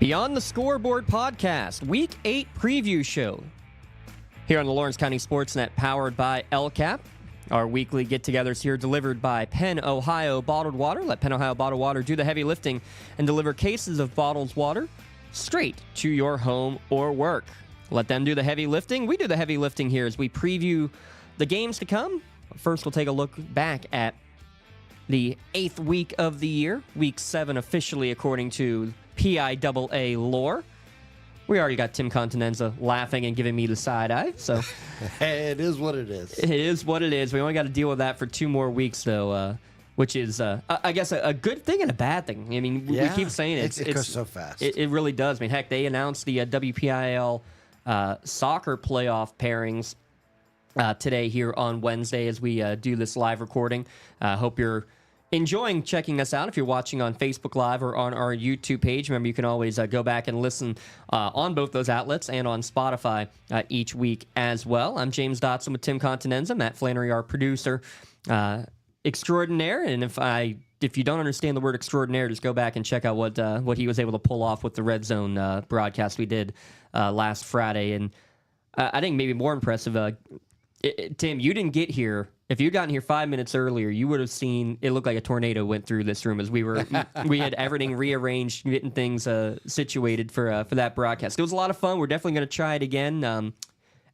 Beyond the Scoreboard podcast, Week 8 preview show. Here on the Lawrence County SportsNet, powered by LCAP. Our weekly get-togethers here delivered by Penn Ohio Bottled Water. Let Penn Ohio Bottled Water do the heavy lifting and deliver cases of bottled water straight to your home or work. Let them do the heavy lifting. We do the heavy lifting here as we preview the games to come. First, we'll take a look back at the 8th week of the year, Week 7 officially according to PIAA lore. We already got Tim Continenza laughing and giving me the side eye, so it is what it is. It is what it is. We only got to deal with that for 2 more weeks, though, which is, I guess, a good thing and a bad thing. I mean, we keep saying it goes so fast. It really does. I mean, heck, they announced the WPIAL soccer playoff pairings today here on Wednesday as we do this live recording. Hope you're enjoying checking us out. If you're watching on Facebook Live or on our YouTube page, remember you can always go back and listen on both those outlets and on Spotify each week as well. I'm James Dotson with Tim Continenza, Matt Flannery, our producer extraordinaire. And if you don't understand the word extraordinaire, just go back and check out what he was able to pull off with the Red Zone broadcast we did last Friday. And I think maybe more impressive, Tim, you didn't get here. If you'd gotten here 5 minutes earlier, you would have seen it looked like a tornado went through this room as we had everything rearranged, getting things situated for that broadcast. It was a lot of fun. We're definitely going to try it again.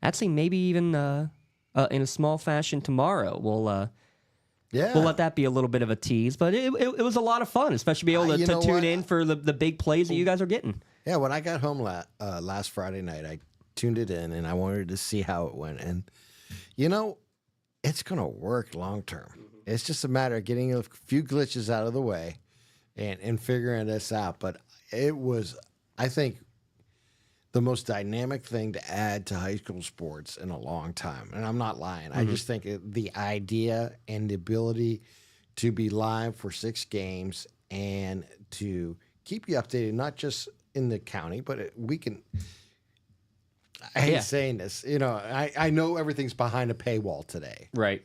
Actually, maybe even in a small fashion tomorrow. We'll let that be a little bit of a tease. But it was a lot of fun, especially be able to tune in for the big plays that you guys are getting. Yeah, when I got home last Friday night, I tuned it in and I wanted to see how it went. And it's going to work long term. It's just a matter of getting a few glitches out of the way and figuring this out. But it was, I think, the most dynamic thing to add to high school sports in a long time. And I'm not lying. I just think the idea and the ability to be live for 6 games and to keep you updated, not just in the county, but we can... I hate saying this. I know everything's behind a paywall today. Right.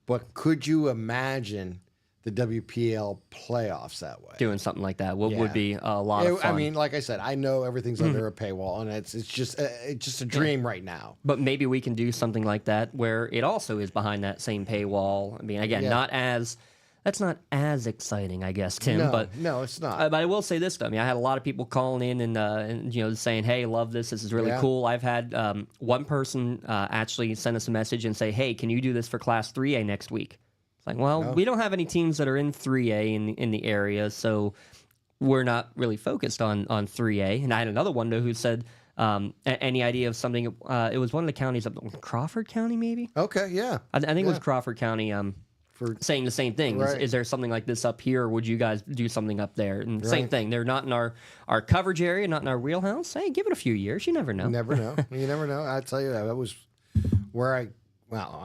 But could you imagine the WPL playoffs that way? Doing something like that would be a lot of fun. I mean, like I said, I know everything's under a paywall, and it's just a dream right now. But maybe we can do something like that where it also is behind that same paywall. I mean, again, that's not as exciting, I guess, Tim. No, it's not. But I will say this, though. I mean, I had a lot of people calling in and saying, hey, love this. This is really cool. I've had one person actually send us a message and say, hey, can you do this for Class 3A next week? It's like, well, we don't have any teams that are in 3A in the area, so we're not really focused on 3A. And I had another one, though, who said, any idea of something? It was one of the counties up Crawford County, maybe? Okay, yeah. I think it was Crawford County. Saying the same thing. Right. Is there something like this up here, or would you guys do something up there? And same thing. They're not in our coverage area, not in our wheelhouse. Hey, give it a few years. You never know. You never know. I tell you, that was where I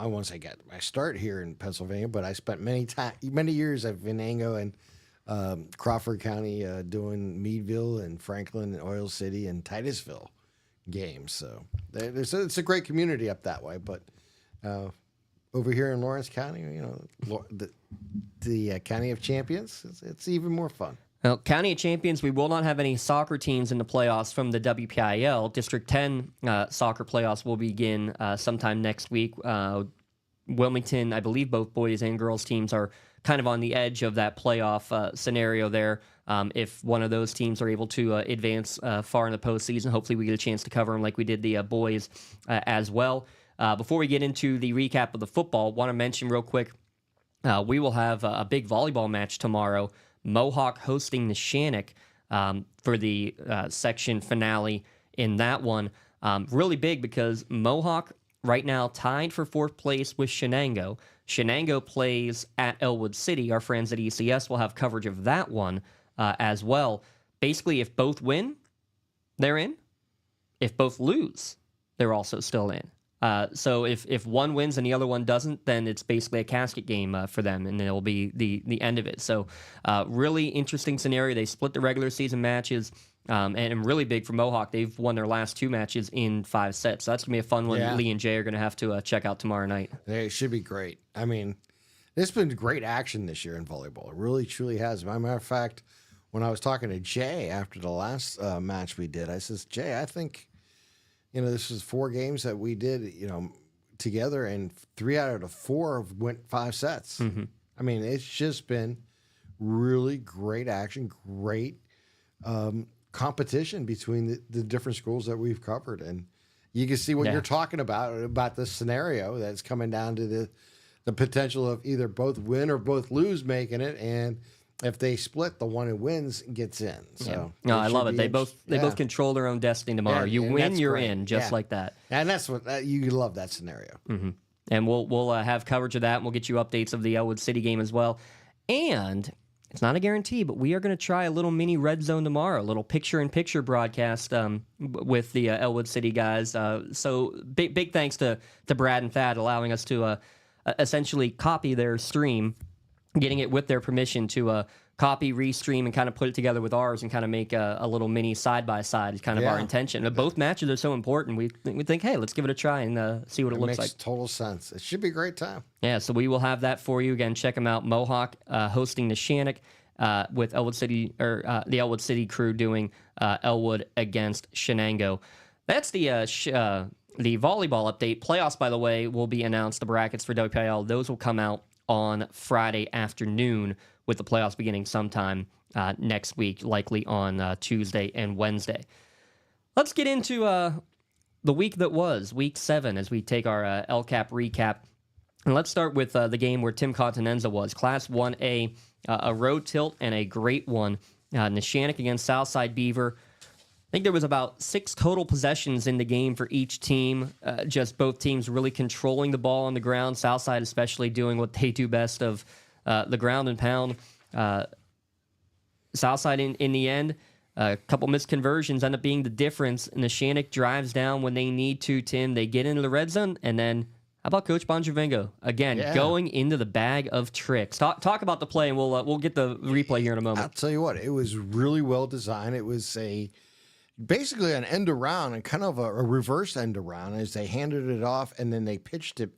won't say I start here in Pennsylvania, but I spent many years at Venango and Crawford County doing Meadville and Franklin and Oil City and Titusville games. So it's a great community up that way, but over here in Lawrence County, the County of Champions, it's even more fun. Well, County of Champions, we will not have any soccer teams in the playoffs from the WPIL. District 10 soccer playoffs will begin sometime next week. Wilmington, I believe both boys and girls teams are kind of on the edge of that playoff scenario there. If one of those teams are able to advance far in the postseason, hopefully we get a chance to cover them like we did the boys as well. Before we get into the recap of the football, want to mention real quick, we will have a big volleyball match tomorrow. Mohawk hosting the Shannock for the section finale in that one. Really big because Mohawk right now tied for 4th place with Shenango. Shenango plays at Elwood City. Our friends at ECS will have coverage of that one as well. Basically, if both win, they're in. If both lose, they're also still in. So if one wins and the other one doesn't, then it's basically a casket game for them, and it'll be the end of it. So really interesting scenario. They split the regular season matches, and really big for Mohawk. They've won their last 2 matches in 5 sets. So that's going to be a fun one. Yeah. Lee and Jay are going to have to check out tomorrow night. It should be great. I mean, there's been great action this year in volleyball. It really, truly has. As a matter of fact, when I was talking to Jay after the last match we did, I says, Jay, I think, this is 4 games that we did, together, and 3 out of the 4 went 5 sets. Mm-hmm. I mean, it's just been really great action, great competition between the different schools that we've covered. And you can see what you're talking about this scenario that's coming down to the potential of either both win or both lose making it. And if they split, the one who wins gets in. So no, I love it. They both control their own destiny tomorrow. You win, you're in, just like that. And that's what you love that scenario. Mm-hmm. And we'll have coverage of that, and we'll get you updates of the Elwood City game as well. And it's not a guarantee, but we are going to try a little mini red zone tomorrow, a little picture-in-picture broadcast with the Elwood City guys. So big thanks to Brad and Thad allowing us to essentially copy their stream, getting it with their permission to copy, restream, and kind of put it together with ours and kind of make a little mini side-by-side is kind of our intention. But both matches are so important, we think, hey, let's give it a try and see what it looks like. Makes total sense. It should be a great time. Yeah, so we will have that for you. Again, check them out. Mohawk hosting Neshannock with Elwood City, or the Elwood City crew doing Elwood against Shenango. That's the volleyball update. Playoffs, by the way, will be announced, the brackets for WPIL. Those will come out on Friday afternoon, with the playoffs beginning sometime next week, likely on Tuesday and Wednesday. Let's get into the week that was, Week 7, as we take our LCAP recap. And let's start with the game where Tim Continenza was. Class 1A, a road tilt and a great one. Neshannock against Southside Beaver. I think there was about 6 total possessions in the game for each team. Just both teams really controlling the ball on the ground. Southside especially doing what they do best of the ground and pound. Southside in the end, a couple missed conversions end up being the difference. Neshannock drives down when they need to, Tim. They get into the red zone, and then how about Coach Bonjovingo? Again, going into the bag of tricks. Talk about the play, and we'll get the replay here in a moment. I'll tell you what, it was really well designed. It was basically an end around and kind of a reverse end around as they handed it off, and then they pitched it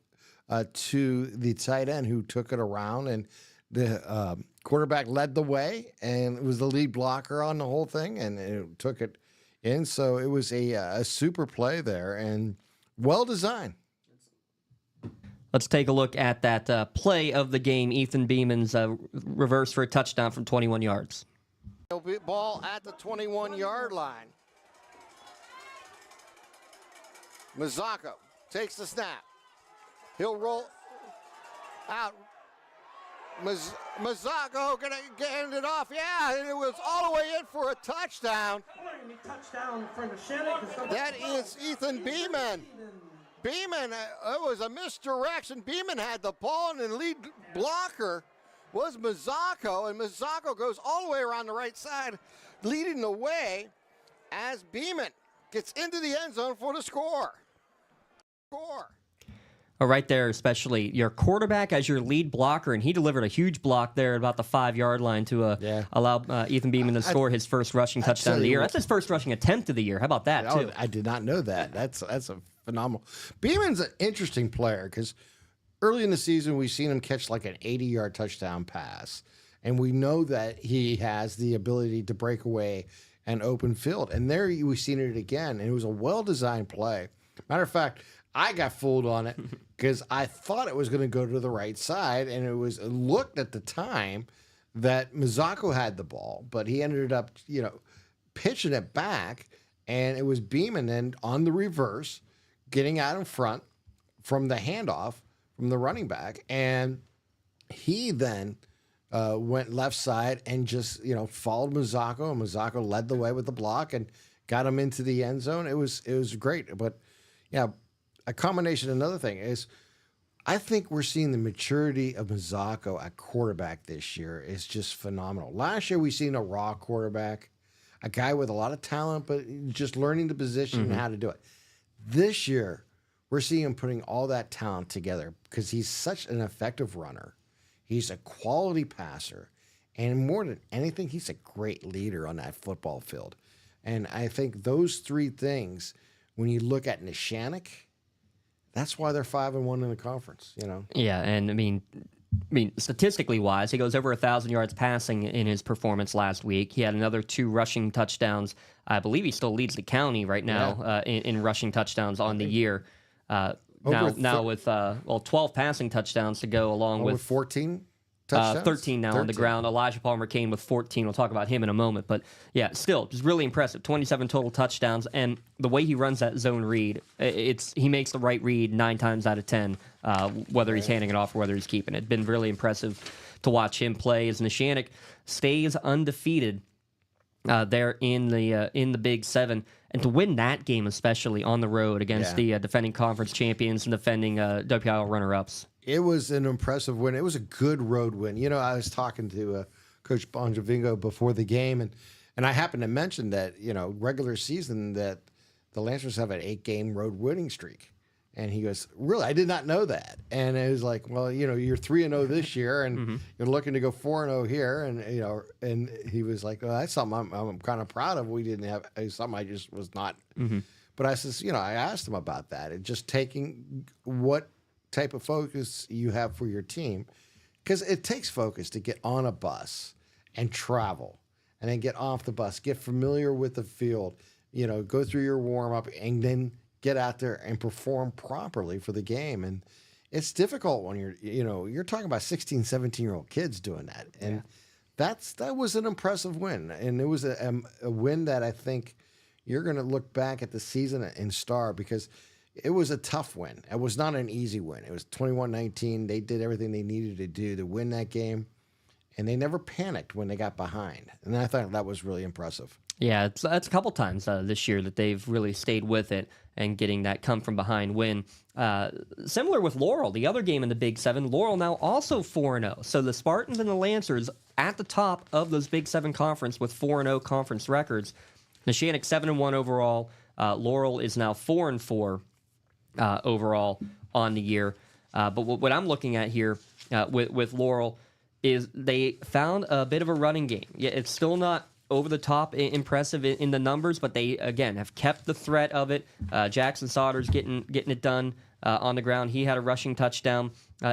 to the tight end who took it around, and the quarterback led the way and was the lead blocker on the whole thing, and it took it in. So it was a super play there and well designed. Let's take a look at that play of the game. Ethan Beeman's reverse for a touchdown from 21 yards. Ball at the 21-yard line. Mazzocco takes the snap. He'll roll out. Mazzocco gonna get it off. Yeah, and it was all the way in for a touchdown. That is Ethan Beeman. Beeman, it was a misdirection. Beeman had the ball, and the lead blocker was Mazzocco, and Mazzocco goes all the way around the right side, leading the way as Beeman gets into the end zone for the score. Right there, especially your quarterback as your lead blocker, and he delivered a huge block there at about the 5-yard line to allow Ethan Beeman to score his first rushing touchdown of the year. That's his first rushing attempt of the year. How about that, too? I did not know that. That's a phenomenal. Beeman's an interesting player because early in the season we've seen him catch like an 80-yard touchdown pass, and we know that he has the ability to break away an open field. And there we've seen it again, and it was a well-designed play. Matter of fact, I got fooled on it because I thought it was going to go to the right side, and it looked at the time that Mazzocco had the ball, but he ended up, pitching it back, and it was Beeman then on the reverse, getting out in front from the handoff from the running back, and he then went left side and just followed Mazzocco, and Mazzocco led the way with the block and got him into the end zone. It was great, but a combination. Another thing is, I think we're seeing the maturity of Mazzocco at quarterback this year is just phenomenal. Last year we seen a raw quarterback, a guy with a lot of talent, but just learning the position and how to do it. This year, we're seeing him putting all that talent together because he's such an effective runner. He's a quality passer, and more than anything, he's a great leader on that football field. And I think those 3 things, when you look at Neshannock, that's why they're 5-1 in the conference, Yeah, and I mean, mean, statistically wise, he goes over 1,000 yards passing in his performance last week. He had another 2 rushing touchdowns. I believe he still leads the county right now in rushing touchdowns on the year. Now with 12 passing touchdowns to go along with 14 touchdowns? 13 now on the ground. Elijah Palmer-Kane with 14. We'll talk about him in a moment. But, yeah, still, just really impressive. 27 total touchdowns. And the way he runs that zone read, he makes the right read 9 times out of 10, whether he's handing it off or whether he's keeping it. It's been really impressive to watch him play as Neshannock stays undefeated there in the Big 7. And to win that game, especially on the road against the defending conference champions and defending WPIL runner-ups. It was an impressive win. It was a good road win. You know, I was talking to Coach Bonjavingo before the game, and I happened to mention that, you know, regular season that the Lancers have an 8-game road winning streak. And he goes, really? I did not know that. And it was like, well, you know, you're 3-0 this year, and you're looking to go 4-0 here. And, you know, and he was like, well, that's something I'm kind of proud of. We didn't have something I just was not. But I says, you know, I asked him about that. And just taking what type of focus you have for your team, because it takes focus to get on a bus and travel and then get off the bus, get familiar with the field, you know, go through your warm-up and then get out there and perform properly for the game. And it's difficult when you're talking about 16, 17-year-old kids doing that. And that was an impressive win. And it was a win that I think you're going to look back at the season and star, because it was a tough win. It was not an easy win. It was 21-19. They did everything they needed to do to win that game, and they never panicked when they got behind. And I thought that was really impressive. Yeah, that's a couple times this year that they've really stayed with it and getting that come-from-behind win. Similar with Laurel, the other game in the Big 7. Laurel now also 4-0. So the Spartans and the Lancers at the top of those Big 7 conference with 4-0 conference records. Neshannock 7-1 overall. Laurel is now 4-4 overall on the year. But what I'm looking at here with Laurel is they found a bit of a running game. Yeah, it's still not over the top impressive in the numbers, but they again have kept the threat of it. Jackson Sauter's getting it done on the ground. He had a rushing touchdown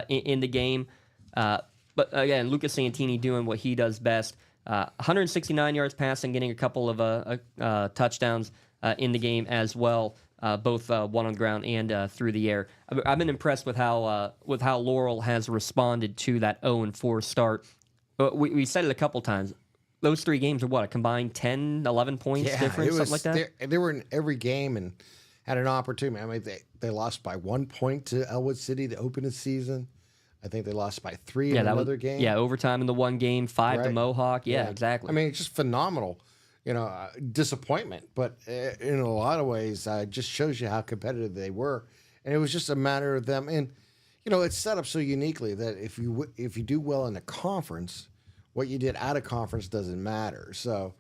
in the game. But again, Lucas Santini doing what he does best. 169 yards passing, getting a couple of touchdowns in the game as well, both one on the ground and through the air. I've been impressed with how Laurel has responded to that 0-4 start. We said it a couple times. Those 3 games are what, a combined 10, 11 points difference, something like that? They were in every game and had an opportunity. I mean, they lost by 1 point to Elwood City to open the season. I think they lost by 3 in another game. Yeah, overtime in the one game, 5 to Mohawk. Yeah, exactly. I mean, it's just phenomenal, disappointment. But in a lot of ways, it just shows you how competitive they were. And it was just a matter of them. And, it's set up so uniquely that if you do well in the conference, what you did out of conference doesn't matter. So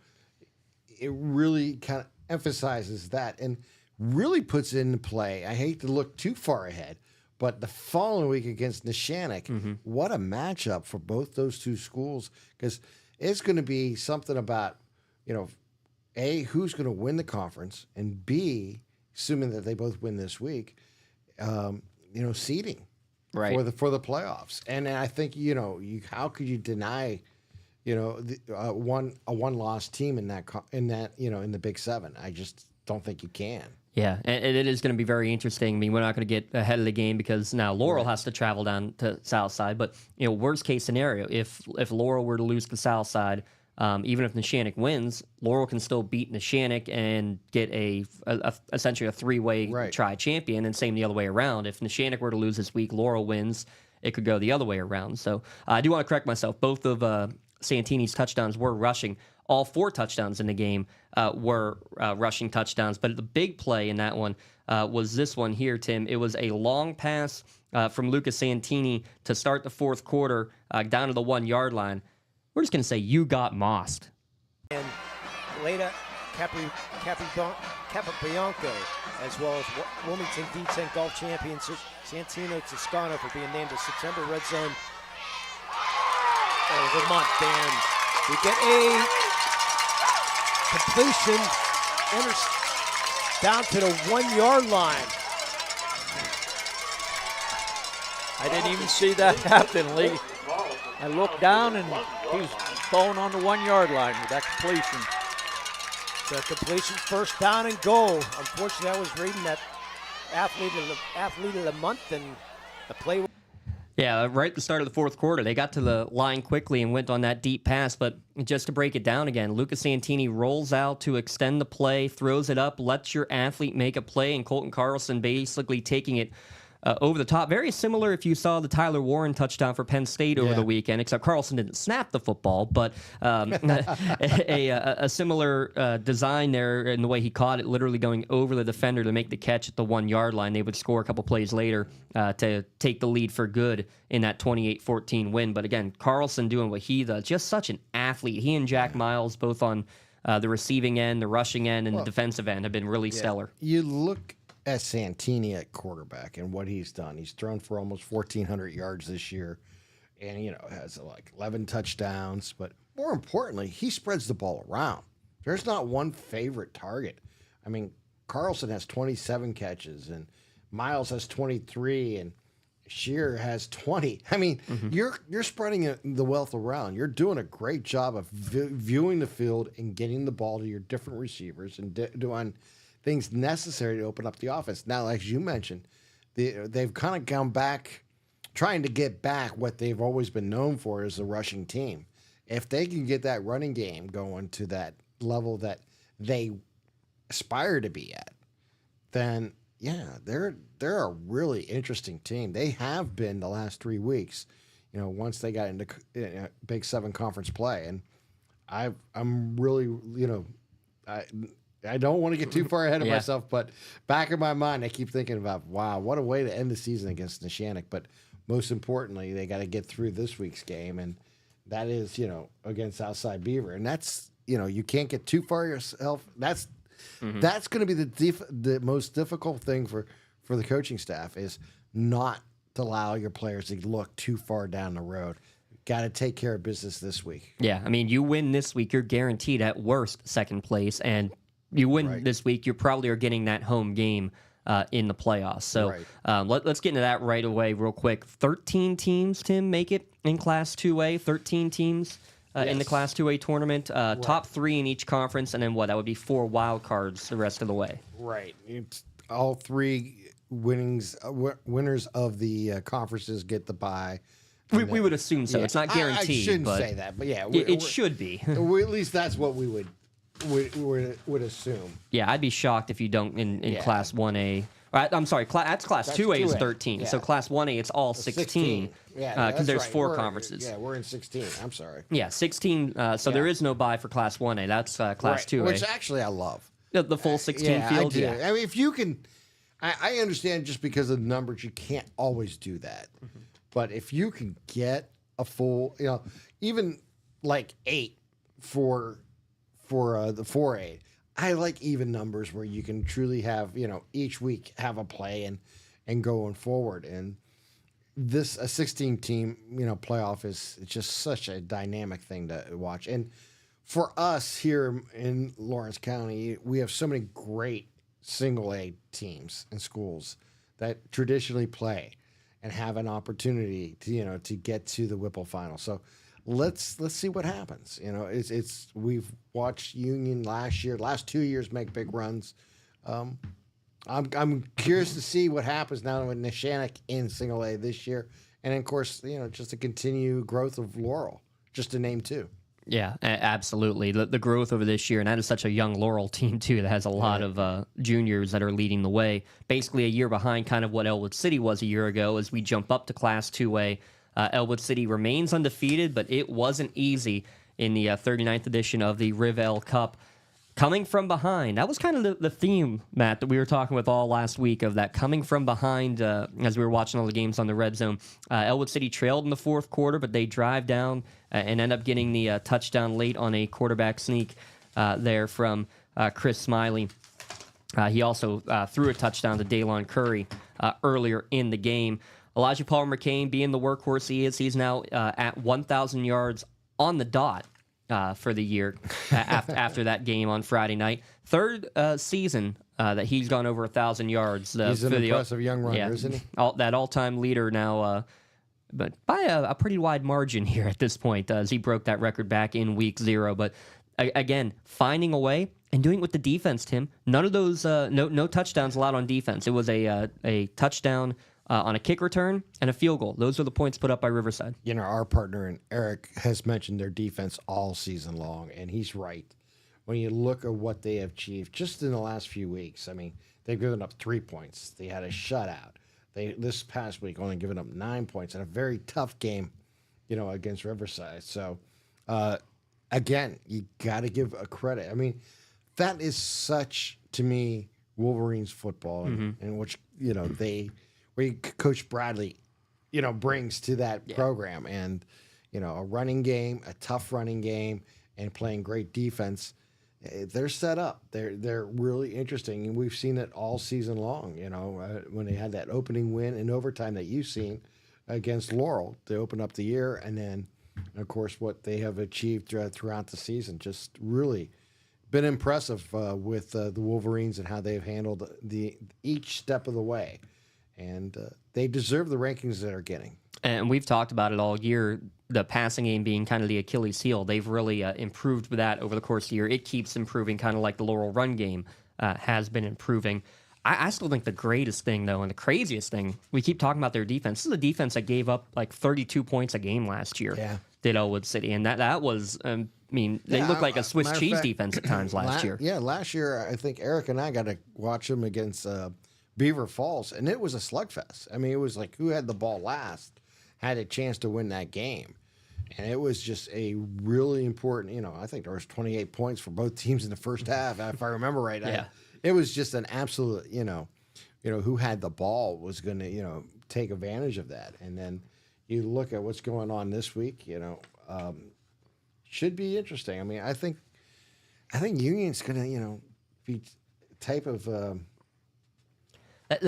it really kind of emphasizes that and really puts it into play. I hate to look too far ahead, but the following week against Neshannock, what a matchup for both those two schools, because it's going to be something about, A, who's going to win the conference, and B, assuming that they both win this week, seeding for the playoffs. And I think, how could you deny a one-loss team in the Big 7? I just don't think you can. Yeah, and it is going to be very interesting. I mean, we're not going to get ahead of the game because now Laurel has to travel down to Southside. But worst case scenario, if Laurel were to lose to Southside, even if Neshannock wins, Laurel can still beat Neshannock and get essentially a 3-way tri-champion, and same the other way around. If Neshannock were to lose this week, Laurel wins, it could go the other way around. So I do want to correct myself. Both of Santini's touchdowns were rushing. All 4 touchdowns in the game were rushing touchdowns. But the big play in that one was this one here, Tim. It was a long pass from Lucas Santini to start the fourth quarter down to the 1-yard line. We're just going to say you got mossed. And Leda Capobianco, as well as Wilmington D10 golf champion Santino Toscano for being named the September Red Zone of the month. And we get a completion down to the 1-yard line. I didn't even see that happen, Lee. I looked down, and he was falling on the 1-yard line with that completion. The completion, first down and goal. Unfortunately, I was reading that athlete of the month, and the play. Yeah, right at the start of the fourth quarter, they got to the line quickly and went on that deep pass. But just to break it down again, Lucas Santini rolls out to extend the play, throws it up, lets your athlete make a play, and Colton Carlson basically taking it over the top. Very similar if you saw the Tyler Warren touchdown for Penn State over the weekend, except Carlson didn't snap the football, but a similar design there in the way he caught it, literally going over the defender to make the catch at the 1-yard line. They would score a couple plays later to take the lead for good in that 28-14 win. But again, Carlson doing what he does, just such an athlete. He and Jack Miles, both on the receiving end, the rushing end, and the defensive end, have been really stellar. You look at Santini at quarterback and what he's done. He's thrown for almost 1,400 yards this year, and has like 11 touchdowns. But more importantly, he spreads the ball around. There's not one favorite target. I mean, Carlson has 27 catches, and Miles has 23, and Shear has 20. I mean, you're spreading the wealth around. You're doing a great job of viewing the field and getting the ball to your different receivers and doing things necessary to open up the offense. Now, as you mentioned, they've kind of gone back, trying to get back what they've always been known for as a rushing team. If they can get that running game going to that level that they aspire to be at, then they're a really interesting team. They have been the last 3 weeks. Once they got into Big 7 conference play, and I'm really I don't want to get too far ahead of myself, but back in my mind, I keep thinking about, wow, what a way to end the season against Neshannock. But most importantly, they got to get through this week's game, and that is, against Southside Beaver. And that's, you can't get too far yourself. That's going to be the most difficult thing for the coaching staff, is not to allow your players to look too far down the road. Got to take care of business this week. Yeah, I mean, you win this week, you're guaranteed at worst second place, and you win this week, you probably are getting that home game in the playoffs. So let's get into that right away real quick. 13 teams, Tim, make it in Class 2A. 13 teams in the Class 2A tournament. Top 3 in each conference, and then that would be 4 wild cards the rest of the way. Right. It's all 3 winners of the conferences get the bye. We would assume so. It's not guaranteed. I shouldn't say that, but it should be. At least that's what we would assume. Yeah, I'd be shocked if you don't in Class 1A. I'm sorry, that's Class 2A is 13. So Class 1A, it's all 16. Yeah, because there's 4 conferences. Yeah, we're in 16. I'm sorry. Yeah, 16. There is no bye for Class 1A. That's Class 2A. Which actually I love. The full 16 field? I do. I mean, if you can... I understand just because of the numbers, you can't always do that. But if you can get a full... even like 8 for the 4A. I like even numbers where you can truly have, each week have a play and going forward. And a 16-team, playoff is just such a dynamic thing to watch. And for us here in Lawrence County, we have so many great single A teams and schools that traditionally play and have an opportunity to get to the Whipple final. So let's see what happens. We've watched Union last 2 years make big runs. I'm curious to see what happens now with Neshannock in single A this year, and of course, just the continued growth of Laurel, just to name 2. Yeah, absolutely. The growth over this year, and that is such a young Laurel team, too, that has a lot of juniors that are leading the way. Basically a year behind kind of what Elwood City was a year ago as we jump up to Class 2A. Elwood City remains undefeated, but it wasn't easy in the 39th edition of the Rivell Cup. Coming from behind. That was kind of the theme, Matt, that we were talking with all last week, of that coming from behind as we were watching all the games on the Red Zone. Elwood City trailed in the fourth quarter, but they drive down and end up getting the touchdown late on a quarterback sneak there from Chris Smiley. He also threw a touchdown to Daylon Curry earlier in the game. Elijah Palmer McCain, being the workhorse he is, he's now at 1,000 yards on the dot for the year after that game on Friday night. Third season that he's gone over 1,000 yards. He's an impressive young runner, isn't he? That all-time leader now but by a pretty wide margin here at this point, as he broke that record back in week 0. But again, finding a way and doing it with the defense, Tim. None of those, no touchdowns allowed on defense. It was a touchdown on a kick return and a field goal. Those are the points put up by Riverside. You know, our partner and Eric has mentioned their defense all season long, and he's right. When you look at what they have achieved just in the last few weeks, I mean, they've given up 3 points. They had a shutout. They this past week only given up 9 points in a very tough game, against Riverside. So, again, you got to give a credit. I mean, that is such, to me, Wolverines football, and which where Coach Bradley, brings to that program, and a running game, a tough running game, and playing great defense. They're set up. They're really interesting, and we've seen it all season long. When they had that opening win in overtime that you've seen against Laurel to open up the year, and then, of course, what they have achieved throughout the season. Just really been impressive with the Wolverines and how they've handled each step of the way, and they deserve the rankings that they're getting. And we've talked about it all year, the passing game being kind of the Achilles heel. They've really improved with that over the course of the year. It keeps improving, kind of like the Laurel run game has been improving. I still think the greatest thing, though, and the craziest thing, we keep talking about their defense. This is a defense that gave up like 32 points a game last year. Yeah. Did Elwood City. And that was, they looked like a Swiss cheese defense at times last year. Yeah, last year, I think Eric and I got to watch them against Beaver Falls, and it was a slugfest. I mean, it was like who had the ball last had a chance to win that game. And it was just a really important, I think there was 28 points for both teams in the first half, if I remember right. Yeah. It was just an absolute, who had the ball was going to, take advantage of that. And then you look at what's going on this week, should be interesting. I mean, I think Union's going to, be type of the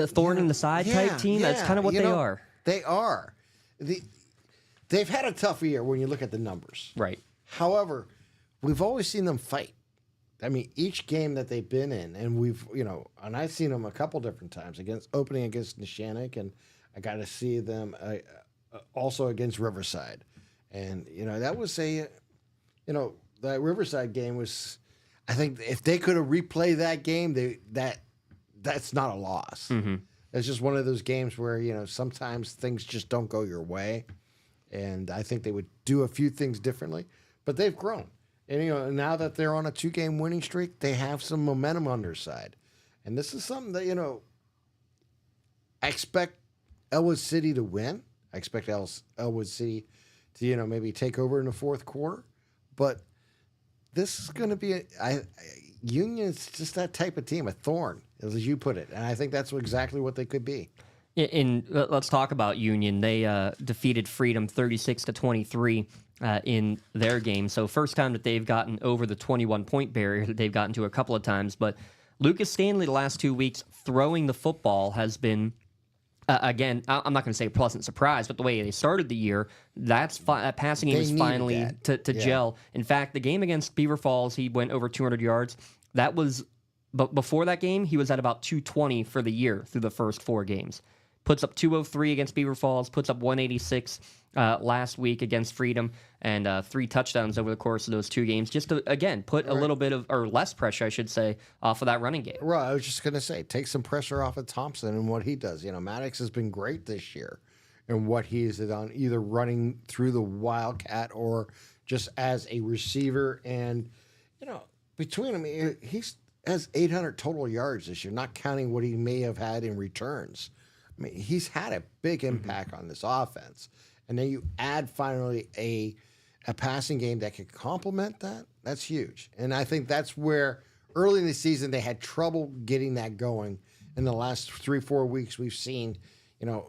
thorn in the side type team. That's kind of what they are. They are. They've had a tough year when you look at the numbers. Right. However, we've always seen them fight. I mean, each game that they've been in, and we've, and I've seen them a couple different times opening against Neshannock, and I got to see them also against Riverside. And, that was that Riverside game was, I think if they could have replayed that game, that's not a loss. Mm-hmm. It's just one of those games where, sometimes things just don't go your way. And I think they would do a few things differently. But they've grown. And, now that they're on a 2-game winning streak, they have some momentum on their side. And this is something that, I expect Elwood City to win. I expect Elwood City to, maybe take over in the fourth quarter. But this is going to be Union's just that type of team, a thorn, as you put it. And I think that's exactly what they could be. Let's talk about Union. They defeated Freedom 36-23 in their game. So first time that they've gotten over the 21-point barrier that they've gotten to a couple of times. But Lucas Stanley the last 2 weeks throwing the football has been, again, I'm not going to say a pleasant surprise, but the way they started the year, that passing game is finally to gel. In fact, the game against Beaver Falls, he went over 200 yards. But before that game, he was at about 220 for the year through the first 4 games. Puts up 203 against Beaver Falls, puts up 186 last week against Freedom, and 3 touchdowns over the course of those 2 games, just to, again, put a little bit of, or less pressure, I should say, off of that running game. Right, I was just going to say, take some pressure off of Thompson and what he does. Maddox has been great this year in what he is on, either running through the Wildcat or just as a receiver. And, between them, he's has 800 total yards this year, not counting what he may have had in returns. I mean, he's had a big impact on this offense. And then you add finally a passing game that could complement that. That's huge. And I think that's where early in the season they had trouble getting that going. In the last 3-4 weeks, we've seen,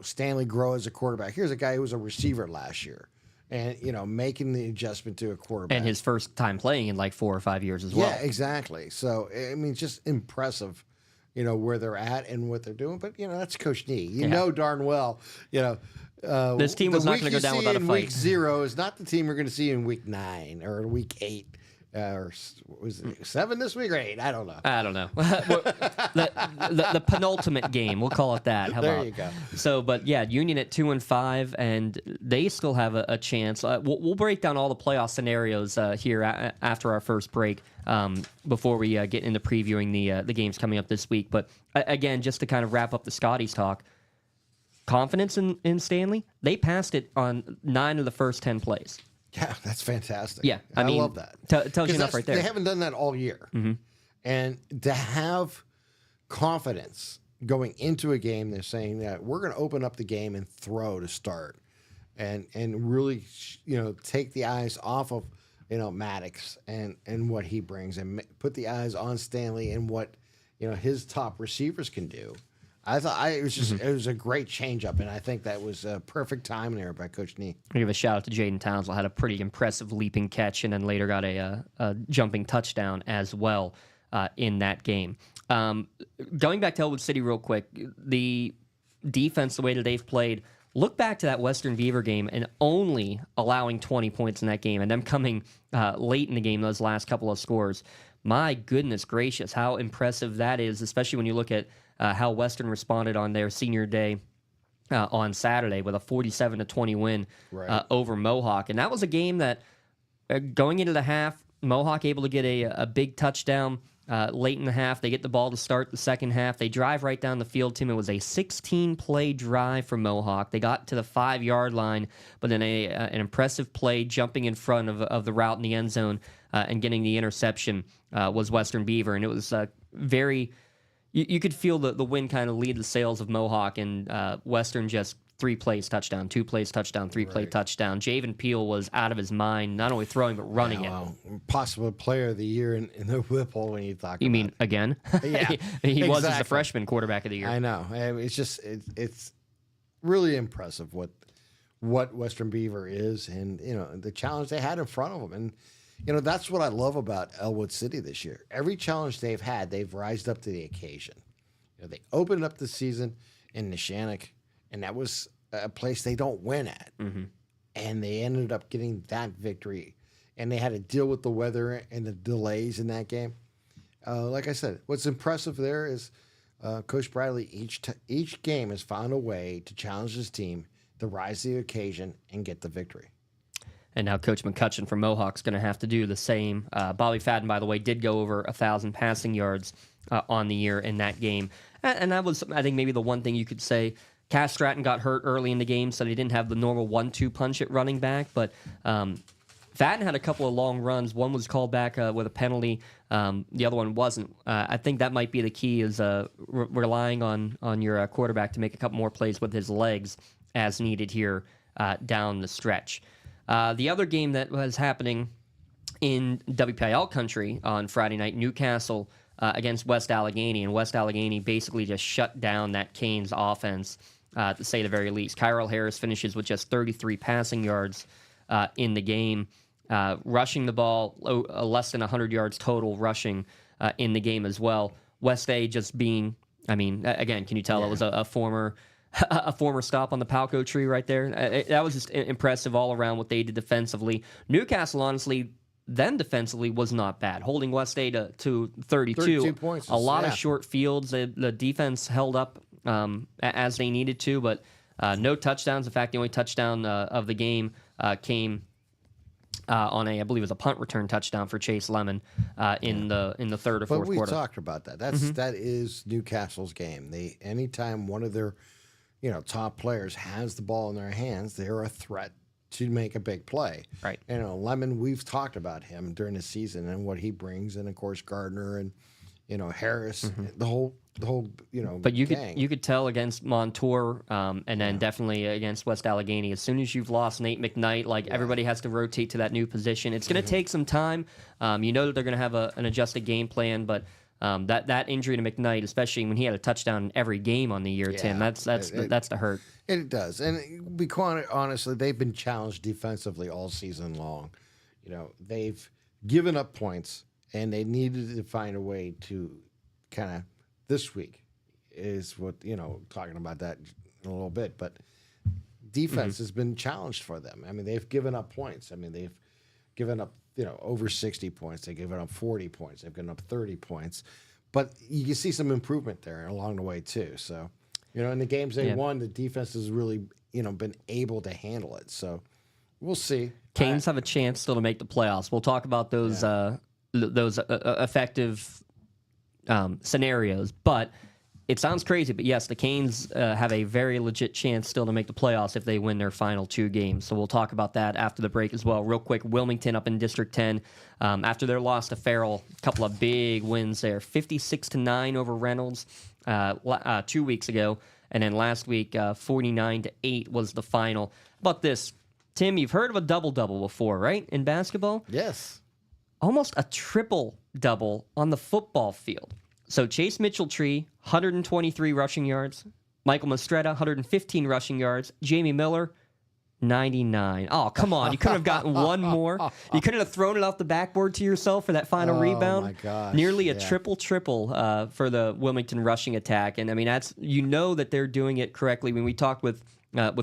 Stanley grow as a quarterback. Here's a guy who was a receiver last year and, making the adjustment to a quarterback. And his first time playing in like 4 or 5 years as well. Yeah, exactly. So, I mean, just impressive. Where they're at and what they're doing. But, that's Coach Nee. You know darn well, this team was not going to go down without a fight. Week 0 is not the team you're going to see in week 9 or week 8. What was it 7 this week or 8? I don't know. I don't know. the penultimate game, we'll call it that. How There about? you go. So, but yeah, Union at 2-5, and they still have a chance. We'll break down all the playoff scenarios here after our first break before we get into previewing the games coming up this week. But again, just to kind of wrap up the Scotties talk, confidence in Stanley, they passed it on 9 of the first 10 plays. Yeah, that's fantastic. Yeah, I mean, love that. Tells you enough right there. They haven't done that all year. Mm-hmm. And to have confidence going into a game, they're saying that we're going to open up the game and throw to start, and really take the eyes off of Maddox and what he brings, and put the eyes on Stanley and what his top receivers can do. I thought it was just it was a great changeup, and I think that was a perfect time there by Coach Nee. I'll give a shout out to Jaden Townsville. Had a pretty impressive leaping catch, and then later got a jumping touchdown as well in that game. Going back to Elwood City real quick, the defense, the way that they've played, look back to that Western Beaver game and only allowing 20 points in that game, and them coming late in the game, those last couple of scores. My goodness gracious, how impressive that is, especially when you look at how Western responded on their senior day on Saturday with a 47-20 win over Mohawk. And that was a game that, going into the half, Mohawk able to get a big touchdown late in the half. They get the ball to start the second half. They drive right down the field, Tim. It was a 16-play drive for Mohawk. They got to the 5-yard line, but then an impressive play jumping in front of the route in the end zone and getting the interception was Western Beaver. And it was very... You could feel the wind kind of lead the sails of Mohawk, and Western just 3 plays touchdown, 2 plays touchdown, 3-play touchdown. Javen Peel was out of his mind, not only throwing but running it. Possible player of the year in the Whipple when you talk about it. You mean again? Yeah. he was as exactly. the freshman quarterback of the year. I know. It's just it's really impressive what Western Beaver is, and the challenge they had in front of them. And that's what I love about Elwood City this year. Every challenge they've had, they've rised up to the occasion. They opened up the season in Neshannock, and that was a place they don't win at. Mm-hmm. And they ended up getting that victory. And they had to deal with the weather and the delays in that game. Like I said, what's impressive there is Coach Bradley, each game has found a way to challenge his team to rise to the occasion and get the victory. And now Coach McCutcheon from Mohawk's going to have to do the same. Bobby Fadden, by the way, did go over 1,000 passing yards on the year in that game. And that was, I think, maybe the one thing you could say. Cass Stratton got hurt early in the game, so they didn't have the normal 1-2 punch at running back. But Fadden had a couple of long runs. One was called back with a penalty. The other one wasn't. I think that might be the key, is relying on your quarterback to make a couple more plays with his legs as needed here down the stretch. The other game that was happening in WPIL country on Friday night, Newcastle against West Allegheny, and West Allegheny basically just shut down that Canes offense, to say the very least. Kyrell Harris finishes with just 33 passing yards in the game, rushing the ball, less than 100 yards total rushing in the game as well. West A just being, again, can you tell it was a former stop on the Palco tree right there? That was just impressive all around what they did defensively. Newcastle, honestly, them defensively was not bad, holding West A to 32 points. A lot of short fields. The defense held up as they needed to, but no touchdowns. In fact, the only touchdown of the game came on I believe it was a punt return touchdown for Chase Lemon in the third or fourth quarter. But we talked about that. That is Newcastle's game. Anytime one of their top players has the ball in their hands, they're a threat to make a big play. Right. Lemon, we've talked about him during the season and what he brings, and of course Gardner and Harris, the whole But you gang. could tell against Montour, and then definitely against West Allegheny, as soon as you've lost Nate McKnight, everybody has to rotate to that new position. It's going to take some time. That they're going to have an adjusted game plan, but that injury to McKnight, especially when he had a touchdown in every game on the year, Tim, that's the hurt. It does, and be quite honestly, they've been challenged defensively all season long. They've given up points, and they needed to find a way to kind of, this week is what talking about that in a little bit, but defense has been challenged for them. They've given up points. They've given up over 60 points. They've given up 40 points. They've given up 30 points. But you can see some improvement there along the way, too. So, in the games they won, the defense has really, been able to handle it. So we'll see. Canes have a chance still to make the playoffs. We'll talk about those effective scenarios. But it sounds crazy, but yes, the Canes have a very legit chance still to make the playoffs if they win their final 2 games. So we'll talk about that after the break as well. Real quick, Wilmington up in District 10. After their loss to Farrell, a couple of big wins there. 56-9 over Reynolds 2 weeks ago. And then last week, 49-8 was the final. How about this? Tim, you've heard of a double-double before, right, in basketball? Yes. Almost a triple-double on the football field. So Chase Mitchell-Tree, 123 rushing yards. Michael Mastretta, 115 rushing yards. Jamie Miller, 99. Oh, come on. You couldn't have gotten one more. You couldn't have thrown it off the backboard to yourself for that final rebound. Oh, my gosh. Nearly a triple-triple for the Wilmington rushing attack. And, I mean, that's that they're doing it correctly. When we talked with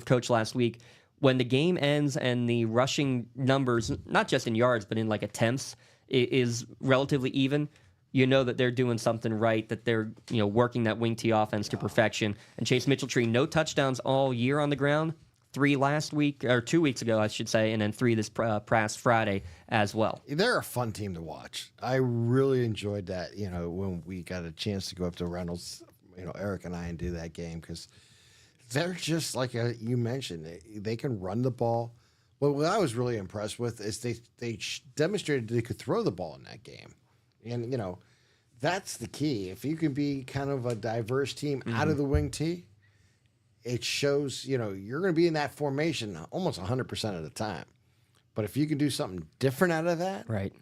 Coach last week, when the game ends and the rushing numbers, not just in yards, but in, attempts, is relatively even, that they're doing something right, that they're, working that wing T offense to perfection. And Chase Mitchell-Tree, no touchdowns all year on the ground. 3 last week, or 2 weeks ago, I should say, and then 3 this past Friday as well. They're a fun team to watch. I really enjoyed that, when we got a chance to go up to Reynolds, Eric and I, and do that game, because they're just, like you mentioned, they can run the ball. Well, what I was really impressed with is they demonstrated they could throw the ball in that game. And, that's the key. If you can be kind of a diverse team out of the wing T, it shows, you're going to be in that formation almost 100% of the time. But if you can do something different out of that, right,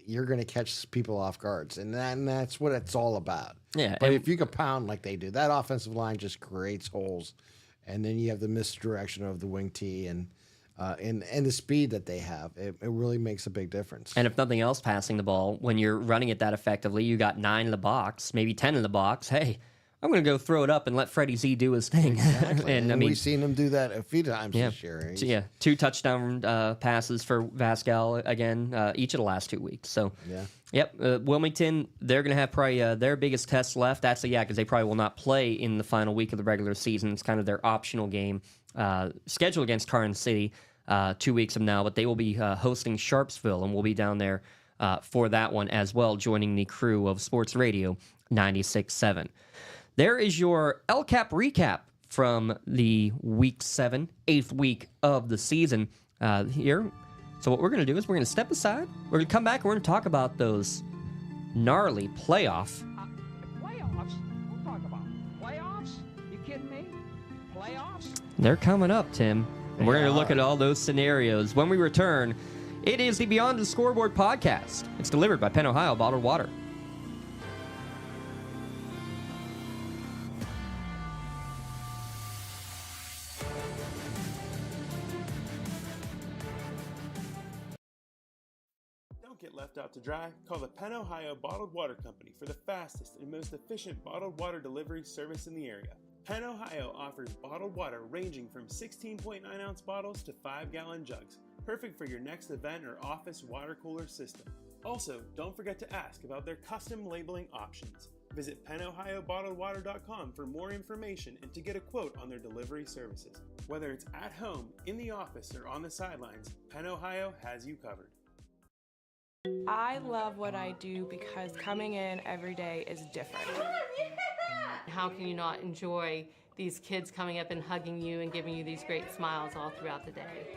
you're going to catch people off guards. And that's what it's all about. Yeah. But if you can pound like they do, that offensive line just creates holes. And then you have the misdirection of the wing T and the speed that they have. It really makes a big difference. And if nothing else, passing the ball, when you're running it that effectively, you got 9 in the box, maybe 10 in the box. Hey, I'm going to go throw it up and let Freddie Z do his thing. Exactly. and we've seen him do that a few times this year. 2 touchdown passes for Vascal again each of the last 2 weeks. So, Wilmington, they're going to have probably their biggest test left. That's because they probably will not play in the final week of the regular season. It's kind of their optional game scheduled against Carson City 2 weeks from now, but they will be hosting Sharpsville, and we'll be down there for that one as well, joining the crew of Sports Radio 96.7. There is your LCAP recap from the Week 7, 8th week of the season here. So what we're going to do is we're going to step aside. We're going to come back and we're going to talk about those gnarly playoffs. Playoffs? Don't talk about playoffs. You kidding me? Playoffs? They're coming up, Tim. And we're going to look at all those scenarios. When we return, it is the Beyond the Scoreboard podcast. It's delivered by Penn Ohio Bottled Water. Don't get left out to dry. Call the Penn Ohio Bottled Water Company for the fastest and most efficient bottled water delivery service in the area. Penn Ohio offers bottled water ranging from 16.9-ounce bottles to 5-gallon jugs, perfect for your next event or office water cooler system. Also, don't forget to ask about their custom labeling options. Visit PennOhioBottledWater.com for more information and to get a quote on their delivery services. Whether it's at home, in the office, or on the sidelines, Penn Ohio has you covered. I love what I do because coming in every day is different. How can you not enjoy these kids coming up and hugging you and giving you these great smiles all throughout the day?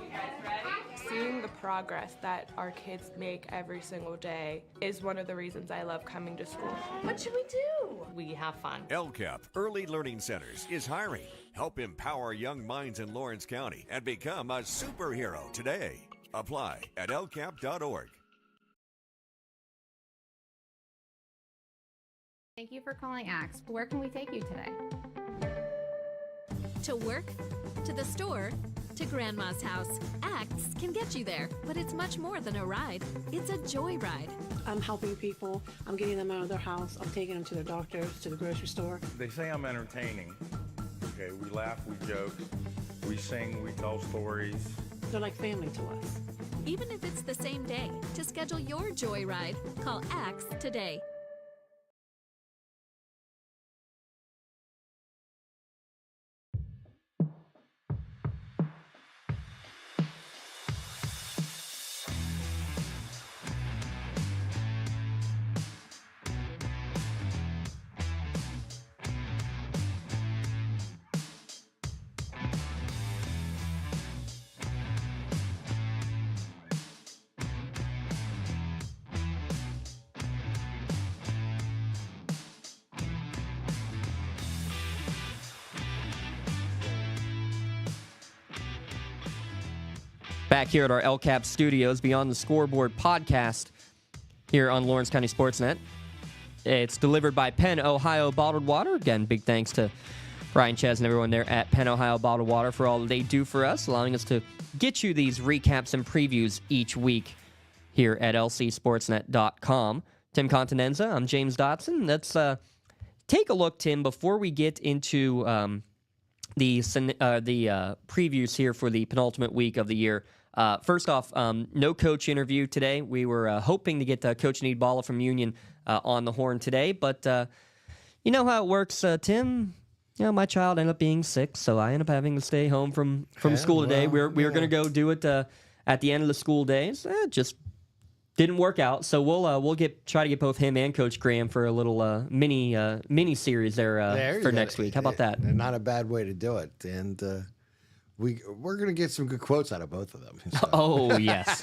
Seeing the progress that our kids make every single day is one of the reasons I love coming to school. What should we do? We have fun. LCAP Early Learning Centers is hiring. Help empower young minds in Lawrence County and become a superhero today. Apply at lcap.org. Thank you for calling Axe. Where can we take you today? To work, to the store, to Grandma's house. Axe can get you there, but it's much more than a ride. It's a joyride. I'm helping people. I'm getting them out of their house. I'm taking them to their doctors, to the grocery store. They say I'm entertaining. Okay, we laugh, we joke, we sing, we tell stories. They're like family to us. even if it's the same day. To schedule your joyride, call Axe today. Back here at our LCAP studios, Beyond the Scoreboard podcast here on Lawrence County SportsNet. It's delivered by Penn Ohio Bottled Water. Again, big thanks to Ryan Ches and everyone there at Penn Ohio Bottled Water for all that they do for us, allowing us to get you these recaps and previews each week here at lcsportsnet.com. Tim Continenza, I'm James Dotson. Let's take a look, Tim, before we get into the previews here for the penultimate week of the year. First off, no coach interview today. We were hoping to get Coach Needballa from Union on the horn today, but you know how it works, Tim. You know, my child ended up being sick, so I ended up having to stay home from school today. We were going to go do it at the end of the school days. It just didn't work out, so we'll try to get both him and Coach Graham for a little mini series there for next week. How about that? Not a bad way to do it, and we're going to get some good quotes out of both of them. So. Oh yes,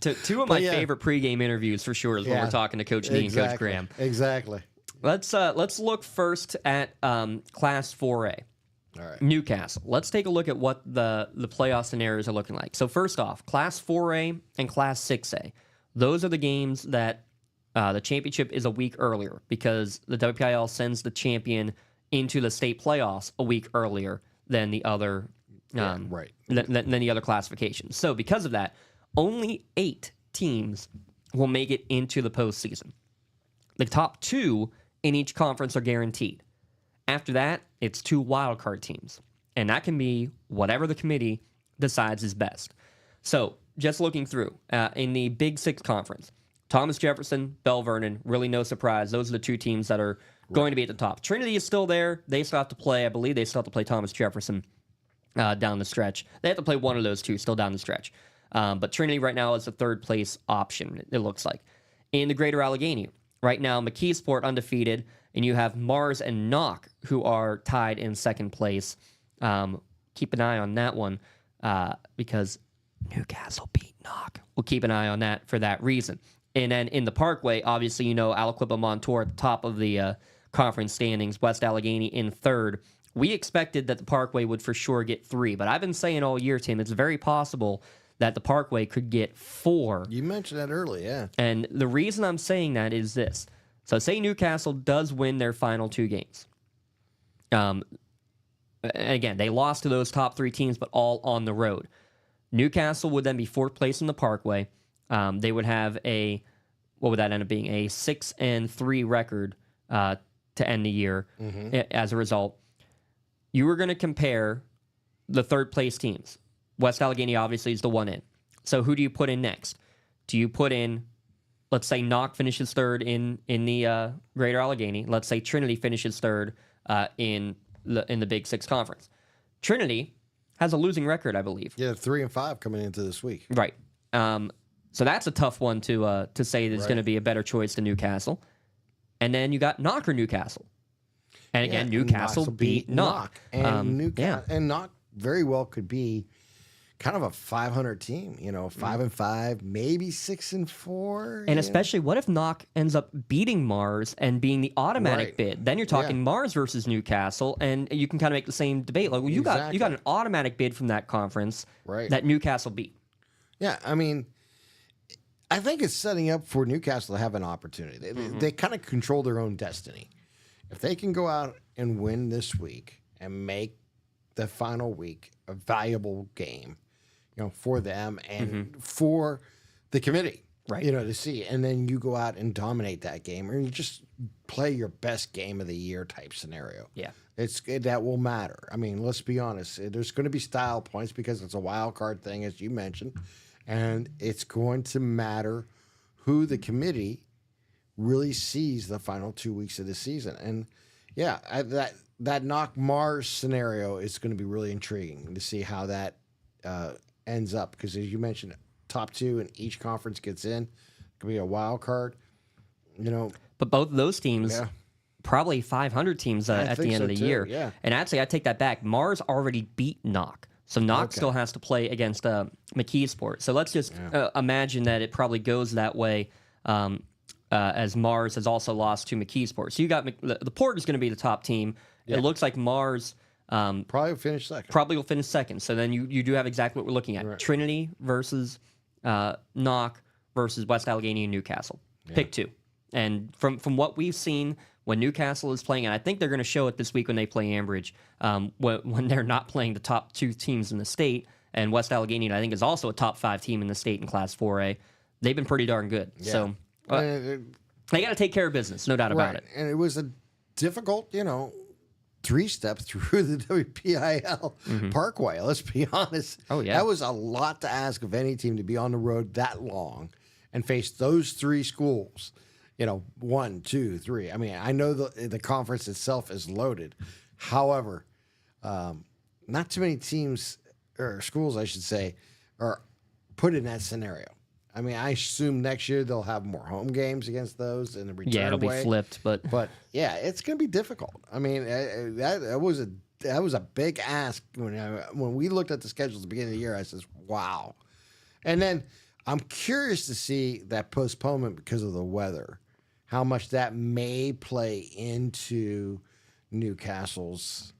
two of my favorite pregame interviews for sure is when we're talking to Coach Nee and Coach Graham. Exactly. Let's look first at Class 4A. All right. Newcastle. Let's take a look at what the playoff scenarios are looking like. So first off, Class 4A and Class 6A. Those are the games that the championship is a week earlier because the WPIL sends the champion into the state playoffs a week earlier than the other than the other classifications. So because of that, only 8 teams will make it into the postseason. The top 2 in each conference are guaranteed. After that, it's 2 wildcard teams, and that can be whatever the committee decides is best. So just looking through, in the Big Six Conference, Thomas Jefferson, Bell Vernon, really no surprise. Those are the 2 teams that are going to be at the top. Trinity is still there. They still have to play. I believe they still have to play Thomas Jefferson down the stretch. They have to play one of those 2 still down the stretch. But Trinity right now is the 3rd place option, it looks like. In the Greater Allegheny, right now, McKeesport undefeated, and you have Mars and Knock, who are tied in 2nd place. Keep an eye on that one because Newcastle beat Knock. We'll keep an eye on that for that reason. And then in the Parkway, obviously, you know, Aliquippa Montour at the top of the conference standings, West Allegheny in 3rd. We expected that the Parkway would for sure get 3, but I've been saying all year, Tim, it's very possible that the Parkway could get 4. You mentioned that earlier, yeah. And the reason I'm saying that is this. So say Newcastle does win their final 2 games. Again, they lost to those top 3 teams, but all on the road. Newcastle would then be 4th place in the Parkway. They would have what would that end up being? A 6-3 record to end the year. As a result, you were going to compare the 3rd place teams. West Allegheny obviously is the one in. So who do you put in next? Do you put in, let's say Knock finishes 3rd in the Greater Allegheny. Let's say Trinity finishes 3rd in the Big Six Conference. Trinity has a losing record, I believe. Yeah, 3-5 coming into this week. Right. So that's a tough one to say there's going to be a better choice than Newcastle. And then you got Knock or Newcastle. And again, Newcastle beat Knock. And and Knock very well could be kind of a 500 team, 5-5, maybe 6-4. And especially, what if Knock ends up beating Mars and being the automatic bid? Then you're talking Mars versus Newcastle, and you can kind of make the same debate. Like, well, you got an automatic bid from that conference that Newcastle beat. Yeah, I mean, I think it's setting up for Newcastle to have an opportunity. They kind of control their own destiny. If they can go out and win this week and make the final week a valuable game, for them and for the committee. Right. To see. And then you go out and dominate that game, or you just play your best game of the year type scenario. Yeah. That will matter. I mean, let's be honest. There's going to be style points because it's a wild card thing, as you mentioned, and it's going to matter who the committee really sees the final 2 weeks of the season. And yeah, that knock Mars scenario is going to be really intriguing to see how that ends up, because as you mentioned, top 2 in each conference gets in. It could be a wild card. But both of those teams, probably 500 teams at the end of the year. Yeah. And actually, I take that back. Mars already beat Knock. So Knock still has to play against McKeesport. So let's just imagine that it probably goes that way, as Mars has also lost to McKeesport. So you got the Port is going to be the top team. Yeah. It looks like Mars probably will finish second. Probably will finish second. So then you do have exactly what we're looking at. Right. Trinity versus Knock versus West Allegheny and Newcastle. Yeah. Pick 2. And from what we've seen when Newcastle is playing, and I think they're going to show it this week when they play Ambridge, when they're not playing the top 2 teams in the state, and West Allegheny, I think, is also a top 5 team in the state in Class 4A. They've been pretty darn good. Yeah. So they got to take care of business, no doubt about it. And it was a difficult, 3-step through the WPIL Parkway. Let's be honest. Oh, yeah. That was a lot to ask of any team to be on the road that long and face those 3 schools. 1, 2, 3. I mean, I know the conference itself is loaded. However, not too many teams or schools, I should say, are put in that scenario. I mean, I assume next year they'll have more home games against those in the return it'll be flipped, but yeah, it's going to be difficult. I mean, that was a big ask when we looked at the schedule at the beginning of the year. I says, wow, and then I'm curious to see that postponement because of the weather, how much that may play into Newcastle's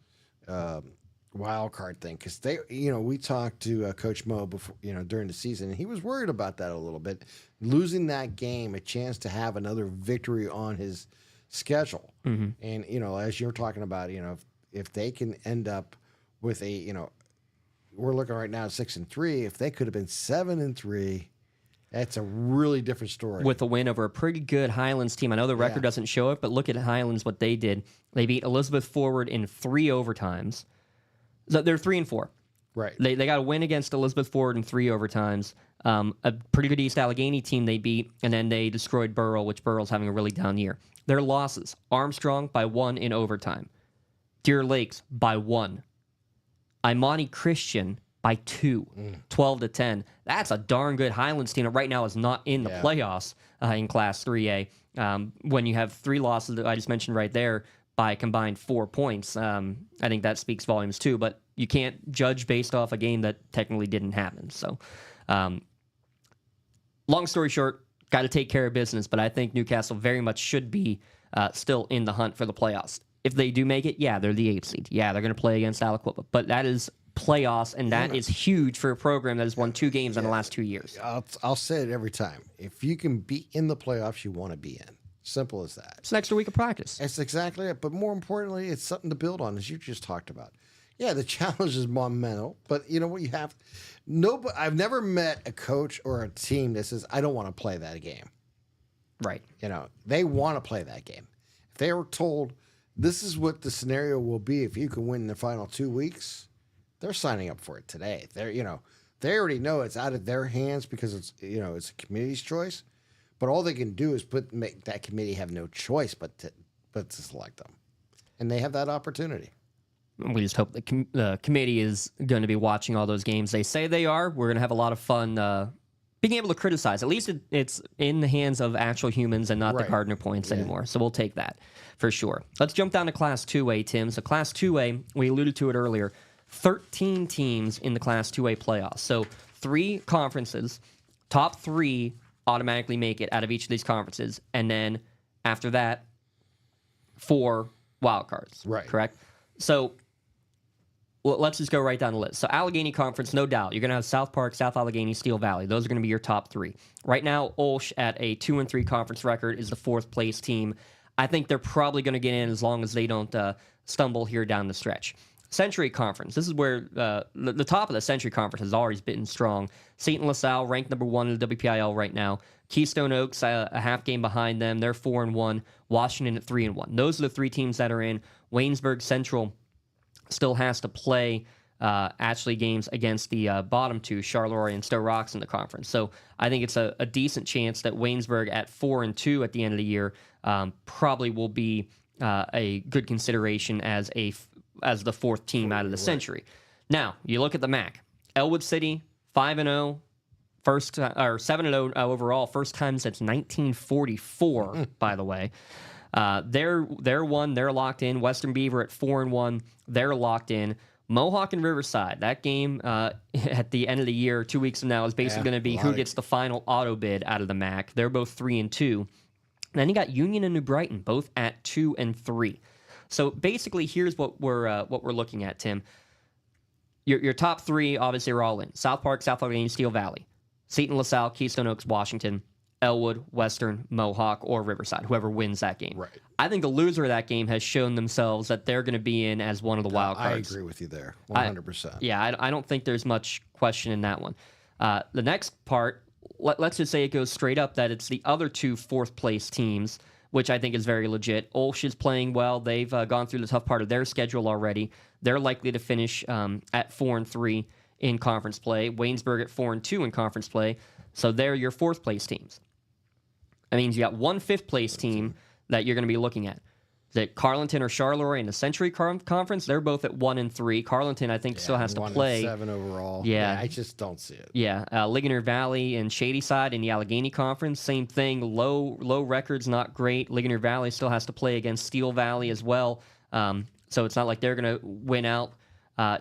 wild card thing, because they, we talked to Coach Mo before, during the season, and he was worried about that a little bit, losing that game, a chance to have another victory on his schedule. Mm-hmm. And as you're talking about, if they can end up with we're looking right now at 6-3. If they could have been 7-3, that's a really different story. With a win over a pretty good Highlands team. I know the record doesn't show it, but look at Highlands, what they did. They beat Elizabeth Forward in 3 overtimes. So they're 3-4. Right. They got a win against Elizabeth Forward in 3 overtimes. A pretty good East Allegheny team they beat, and then they destroyed Burrell, which Burrell's having a really down year. Their losses: Armstrong by 1 in overtime, Deer Lakes by 1, Imani Christian by 2, 12-10. That's a darn good Highlands team that right now is not in the playoffs in Class 3A. When you have 3 losses that I just mentioned right there by combined 4 points, I think that speaks volumes too. But you can't judge based off a game that technically didn't happen. So, long story short, got to take care of business. But I think Newcastle very much should be still in the hunt for the playoffs. If they do make it, they're the 8th seed. Yeah, they're going to play against Aliquippa. But that is playoffs, and that is huge for a program that has won 2 games in the last 2 years. I'll say it every time. If you can be in the playoffs, you want to be in. Simple as that. It's an extra week of practice. That's exactly it. But more importantly, it's something to build on, as you just talked about. Yeah, the challenge is monumental, but you know what you have? I've never met a coach or a team that says, I don't want to play that game. Right. They want to play that game. If they were told, this is what the scenario will be if you can win in the final 2 weeks, they're signing up for it today. They already know it's out of their hands because it's a committee's choice. But all they can do is make that committee have no choice but to select them, and they have that opportunity. We just hope the committee is going to be watching all those games. They say they are. We're going to have a lot of fun being able to criticize. At least it's in the hands of actual humans and not the Gardner points anymore. So we'll take that for sure. Let's jump down to Class 2A, Tim. So Class 2A, we alluded to it earlier, 13 teams in the Class 2A playoffs. So 3 conferences, top 3 automatically make it out of each of these conferences. And then after that, 4 wild cards. Right. Correct? So let's just go right down the list. So Allegheny Conference, no doubt. You're going to have South Park, South Allegheny, Steel Valley. Those are going to be your top 3. Right now, Olsh at a 2-3 conference record is the 4th place team. I think they're probably going to get in as long as they don't stumble here down the stretch. Century Conference. This is where the top of the Century Conference has always been strong. Seton LaSalle ranked number 1 in the WPIL right now. Keystone Oaks a half game behind them. They're 4-1. Washington at 3-1. Those are the 3 teams that are in. Waynesburg Central still has to play actually games against the bottom 2, Charleroi and Stowe Rocks in the conference. So I think it's a decent chance that Waynesburg at 4-2 at the end of the year probably will be a good consideration as the 4th team out of the Century. Now you look at the MAC. Elwood City 5-0, or 7-0 overall, first time since 1944. By the way, they're locked in. Western Beaver at 4-1, they're locked in. Mohawk and Riverside, that game at the end of the year, 2 weeks from now, is basically going to be who gets the final auto bid out of the MAC. They're both 3-2. Then you got Union and New Brighton, both at 2-3. So basically, here's what we're looking at, Tim. Your top 3 obviously are all in: South Park, South Allegheny, Steel Valley, Seton LaSalle, Keystone Oaks, Washington, Elwood, Western, Mohawk, or Riverside, whoever wins that game. Right. I think the loser of that game has shown themselves that they're going to be in as one of the wild cards. I agree with you there, 100%. I don't think there's much question in that one. The next part, let's just say it goes straight up that it's the other 2 4th-place teams, which I think is very legit. Olsh is playing well. They've gone through the tough part of their schedule already. They're likely to finish at 4-3 in conference play. Waynesburg at 4-2 in conference play. So they're your 4th-place teams. That means you got one 5th-place team that you're going to be looking at. That Carleton or Charleroi in the Century Conference, they're both at 1-3. Carleton, I think, still has to play. 1-7 overall. Yeah, I just don't see it. Yeah, Ligonier Valley and Shadyside in the Allegheny Conference, same thing. Low records, not great. Ligonier Valley still has to play against Steel Valley as well. So it's not like they're going to win out.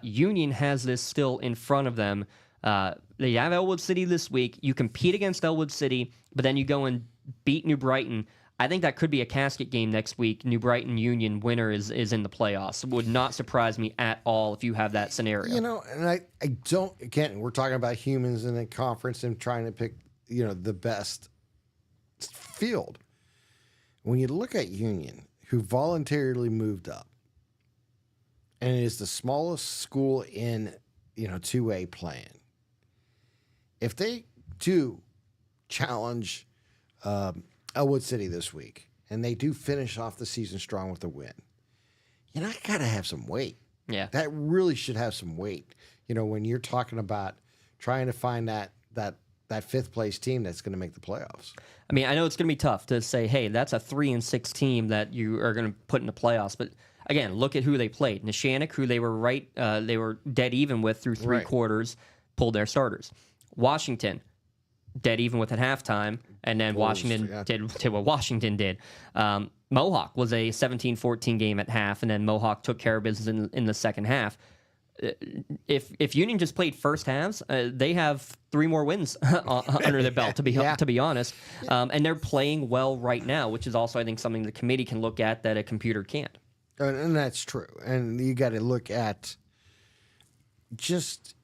Union has this still in front of them. They have Elwood City this week. You compete against Elwood City, but then you go and beat New Brighton. I think that could be a casket game next week. New Brighton Union winner is in the playoffs. It would not surprise me at all if you have that scenario. You know, and I don't, again, we're talking about humans in a conference and trying to pick, the best field. When you look at Union, who voluntarily moved up, and is the smallest school in, 2A playing, if they do challenge Elwood City this week, and they do finish off the season strong with a win, I got to have some weight. Yeah. That really should have some weight. When you're talking about trying to find that 5th-place team that's going to make the playoffs. I mean, I know it's going to be tough to say, hey, that's a 3-6 team that you are going to put in the playoffs, but again, look at who they played. Neshannock, who they were dead even with through 3 quarters, pulled their starters. Washington, dead even with at halftime, and then Washington did what Washington did. Mohawk was a 17-14 game at half, and then Mohawk took care of business in the second half. If Union just played first halves, they have 3 more wins under their belt, to be honest. And they're playing well right now, which is also, I think, something the committee can look at that a computer can't. And that's true. And you got to look at just,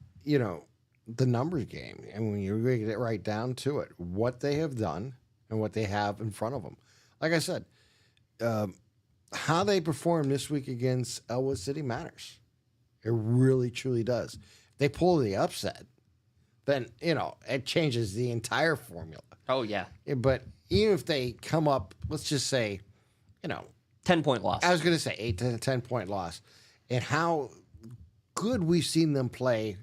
the numbers game. And when you really get right down to it, what they have done and what they have in front of them. Like I said, how they perform this week against Elwood City matters. It really, truly does. If they pull the upset, then, it changes the entire formula. Oh, yeah. But even if they come up, let's just say, 10-point loss. I was going to say 8 to 10-point loss. And how good we've seen them play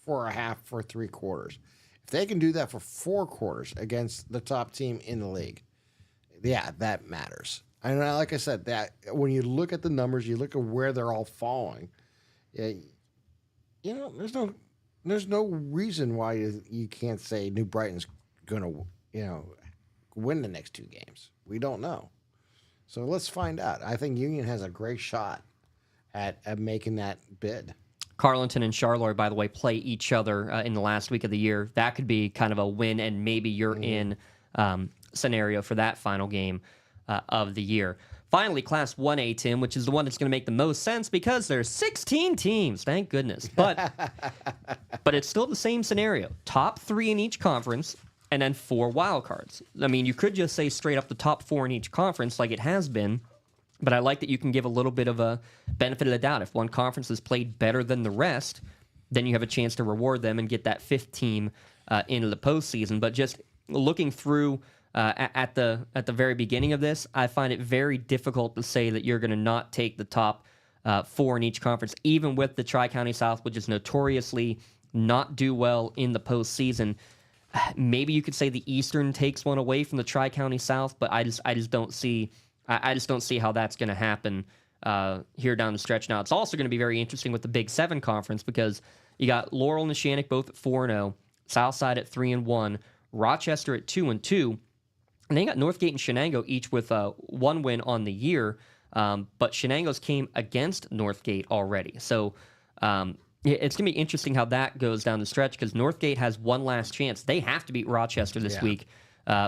for a half, for 3 quarters. If they can do that for 4 quarters against the top team in the league, that matters. And like I said, that when you look at the numbers, you look at where they're all falling, there's no reason why you can't say New Brighton's going to, win the next 2 games. We don't know. So let's find out. I think Union has a great shot at making that bid. Carleton and Charleroi, by the way, play each other in the last week of the year. That could be kind of a win, and maybe you're in scenario for that final game of the year. Finally, Class 1A, Tim, which is the one that's going to make the most sense because there's 16 teams. Thank goodness. But it's still the same scenario. Top 3 in each conference, and then 4 wild cards. I mean, you could just say straight up the top 4 in each conference like it has been. But I like that you can give a little bit of a benefit of the doubt. If one conference has played better than the rest, then you have a chance to reward them and get that fifth team into the postseason. But just looking through at the very beginning of this, I find it very difficult to say that you're going to not take the top 4 in each conference, even with the Tri-County South, which is notoriously not do well in the postseason. Maybe you could say the Eastern takes one away from the Tri-County South, but I just don't see how that's going to happen here down the stretch. Now, it's also going to be very interesting with the Big 7 conference because you got Laurel and Neshannock both at 4-0, Southside at 3-1, Rochester at 2-2, and then you got Northgate and Shenango each with 1 win on the year. But Shenango's came against Northgate already. So it's going to be interesting how that goes down the stretch because Northgate has one last chance. They have to beat Rochester this week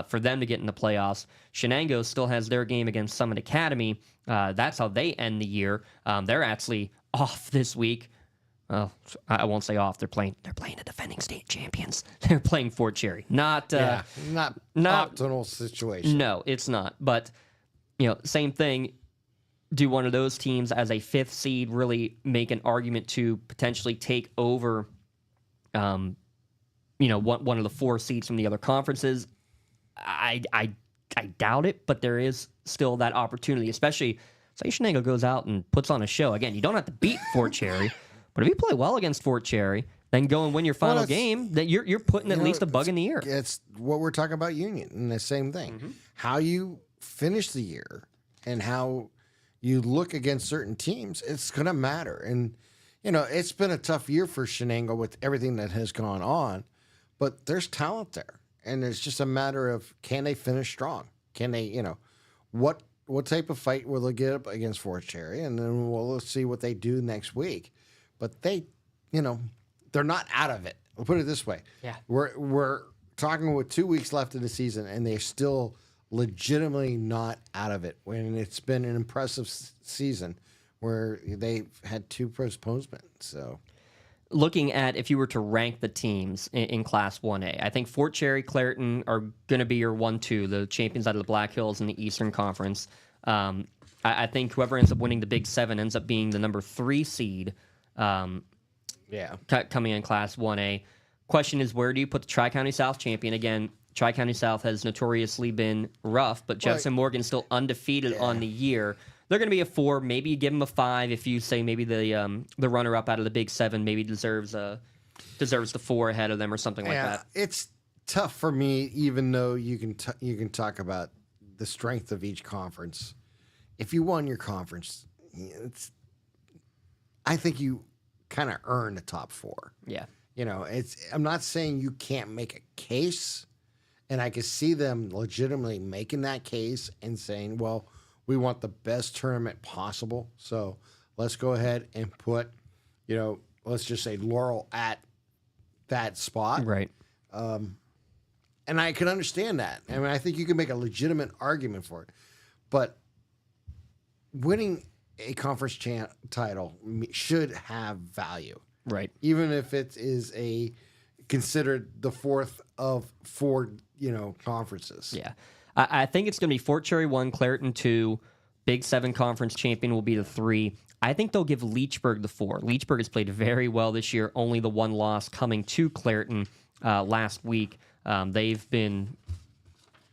for them to get in the playoffs. Shenango still has their game against Summit Academy. That's how they end the year. They're actually off this week. Well, I won't say off. They're playing the defending state champions. They're playing Fort Cherry. Not optimal situation. No, it's not. But same thing. Do one of those teams as a 5th seed really make an argument to potentially take over, one of the 4 seeds from the other conferences? I doubt it, but there is still that opportunity, especially say Shenango goes out and puts on a show. Again, you don't have to beat Fort Cherry, but if you play well against Fort Cherry, then go and win your final game, that you're putting at least a bug in the ear. It's what we're talking about Union, and the same thing. Mm-hmm. How you finish the year and how you look against certain teams, it's going to matter. And, it's been a tough year for Shenango with everything that has gone on, but there's talent there. And it's just a matter of, can they finish strong? Can they, what type of fight will they get up against Fort Cherry? And then we'll see what they do next week. But they, they're not out of it. We'll put it this way. Yeah. We're talking with 2 weeks left in the season, and they're still legitimately not out of it when it's been an impressive season where they've had 2 postponements. So looking at if you were to rank the teams in Class 1A, I think Fort Cherry, Clairton are going to be your 1-2, the champions out of the Black Hills in the Eastern Conference. I think whoever ends up winning the Big 7 ends up being the number 3 seed coming in Class 1A. Question is, where do you put the Tri-County South champion? Again, Tri-County South has notoriously been rough, but Jefferson Morgan's still undefeated on the year. They're going to be a 4. Maybe you give them a 5 if you say maybe the runner-up out of the Big 7 maybe deserves the 4 ahead of them or something like that. It's tough for me, even though you can talk about the strength of each conference. If you won your conference, I think you kind of earn the top 4. Yeah. I'm not saying you can't make a case, and I can see them legitimately making that case and saying, well, we want the best tournament possible, so let's go ahead and put, let's just say Laurel at that spot. Right. And I can understand that. I mean, I think you can make a legitimate argument for it. But winning a conference title should have value. Right. Even if it is considered the 4th of 4, conferences. Yeah. I think it's going to be Fort Cherry 1, Clairton 2, Big 7 conference champion will be the 3. I think they'll give Leechburg the 4. Leechburg has played very well this year, only the 1 loss coming to Clairton last week. They've been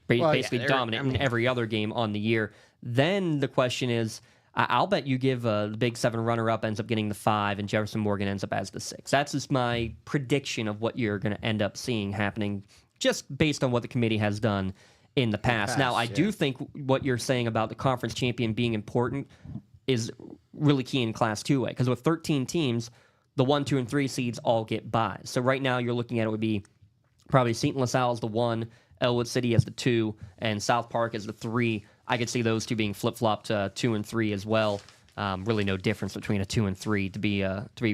basically dominant in every other game on the year. Then the question is, I'll bet you give the Big 7 runner-up ends up getting the 5, and Jefferson Morgan ends up as the 6. That's just my prediction of what you're going to end up seeing happening, just based on what the committee has done in the past. Now, I do think what you're saying about the conference champion being important is really key in Class 2A, because with 13 teams, the 1, 2, and 3 seeds all get buys. So right now you're looking at it would be probably St. LaSalle as the 1, Elwood City as the 2, and South Park as the 3. I could see those 2 being flip-flopped to 2 and 3 as well. Really no difference between a 2 and 3, to be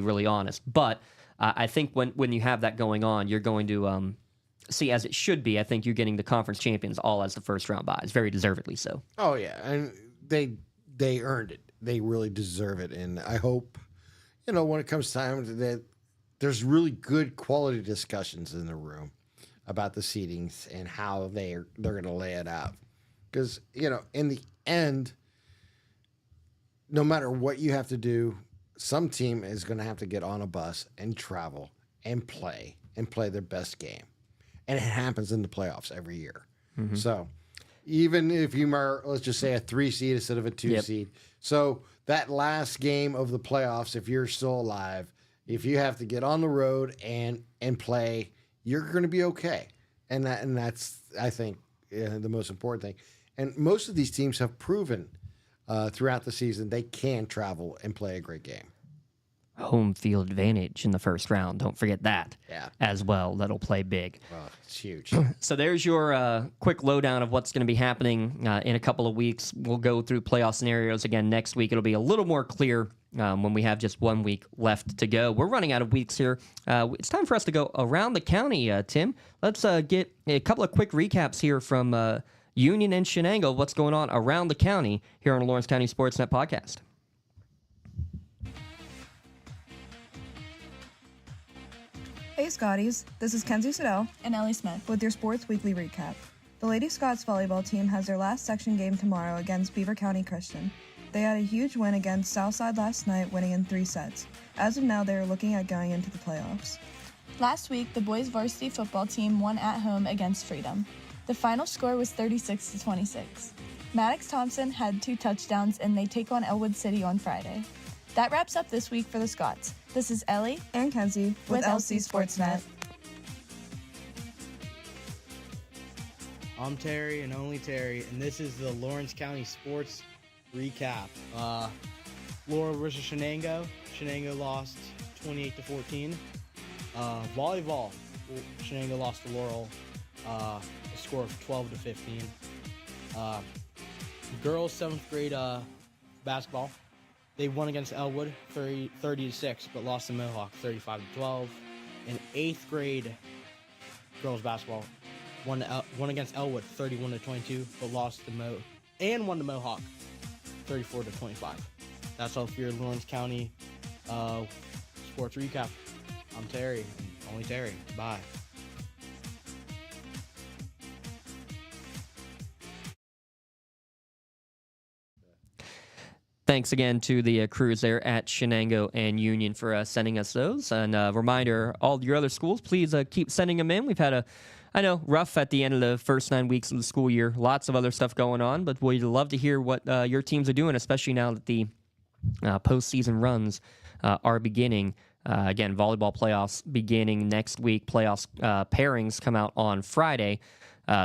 really honest. But I think when you have that going on, you're going to see, as it should be, I think you're getting the conference champions all as the first-round buys, very deservedly so. Oh, yeah, and they earned it. They really deserve it, and I hope, when it comes time that there's really good quality discussions in the room about the seedings and how they're going to lay it out. Because, in the end, no matter what you have to do, some team is going to have to get on a bus and travel and play their best game. And it happens in the playoffs every year. Mm-hmm. So even if you are, let's just say, a 3 seed instead of a 2 seed. So that last game of the playoffs, if you're still alive, if you have to get on the road and play, you're going to be okay. And that's, I think, the most important thing. And most of these teams have proven throughout the season they can travel and play a great game. Home field advantage in the first round. Don't forget that as well. That'll play big. Oh, it's huge. So there's your quick lowdown of what's going to be happening in a couple of weeks. We'll go through playoff scenarios again next week. It'll be a little more clear when we have just 1 week left to go. We're running out of weeks here. It's time for us to go around the county, Tim. Let's get a couple of quick recaps here from Union and Shenango. What's going on around the county here on the Lawrence County SportsNet podcast. Hey Scotties, this is Kenzie Siddell and Ellie Smith with your Sports Weekly Recap. The Lady Scots volleyball team has their last section game tomorrow against Beaver County Christian. They had a huge win against Southside last night, winning in 3 sets. As of now, they are looking at going into the playoffs. Last week, the boys varsity football team won at home against Freedom. The final score was 36-26. Maddox Thompson had 2 touchdowns and they take on Elwood City on Friday. That wraps up this week for the Scots. This is Ellie and Kenzie with LC SportsNet. I'm Terry and only Terry, and this is the Lawrence County Sports Recap. Laurel versus Shenango. Shenango lost 28-14. Volleyball. Shenango lost to Laurel. A score of 12-15. Girls 7th grade basketball. They won against Elwood 30-6, but lost to Mohawk 35-12. And 8th grade girls basketball won against Elwood 31-22, but lost to won to Mohawk 34-25. That's all for your Lawrence County sports recap. I'm Terry, only Terry. Bye. Thanks again to the crews there at Shenango and Union for sending us those. And a reminder, all your other schools, please keep sending them in. We've had rough at the end of the first 9 weeks of the school year. Lots of other stuff going on, but we'd love to hear what your teams are doing, especially now that the postseason runs are beginning. Again, volleyball playoffs beginning next week. Playoffs pairings come out on Friday.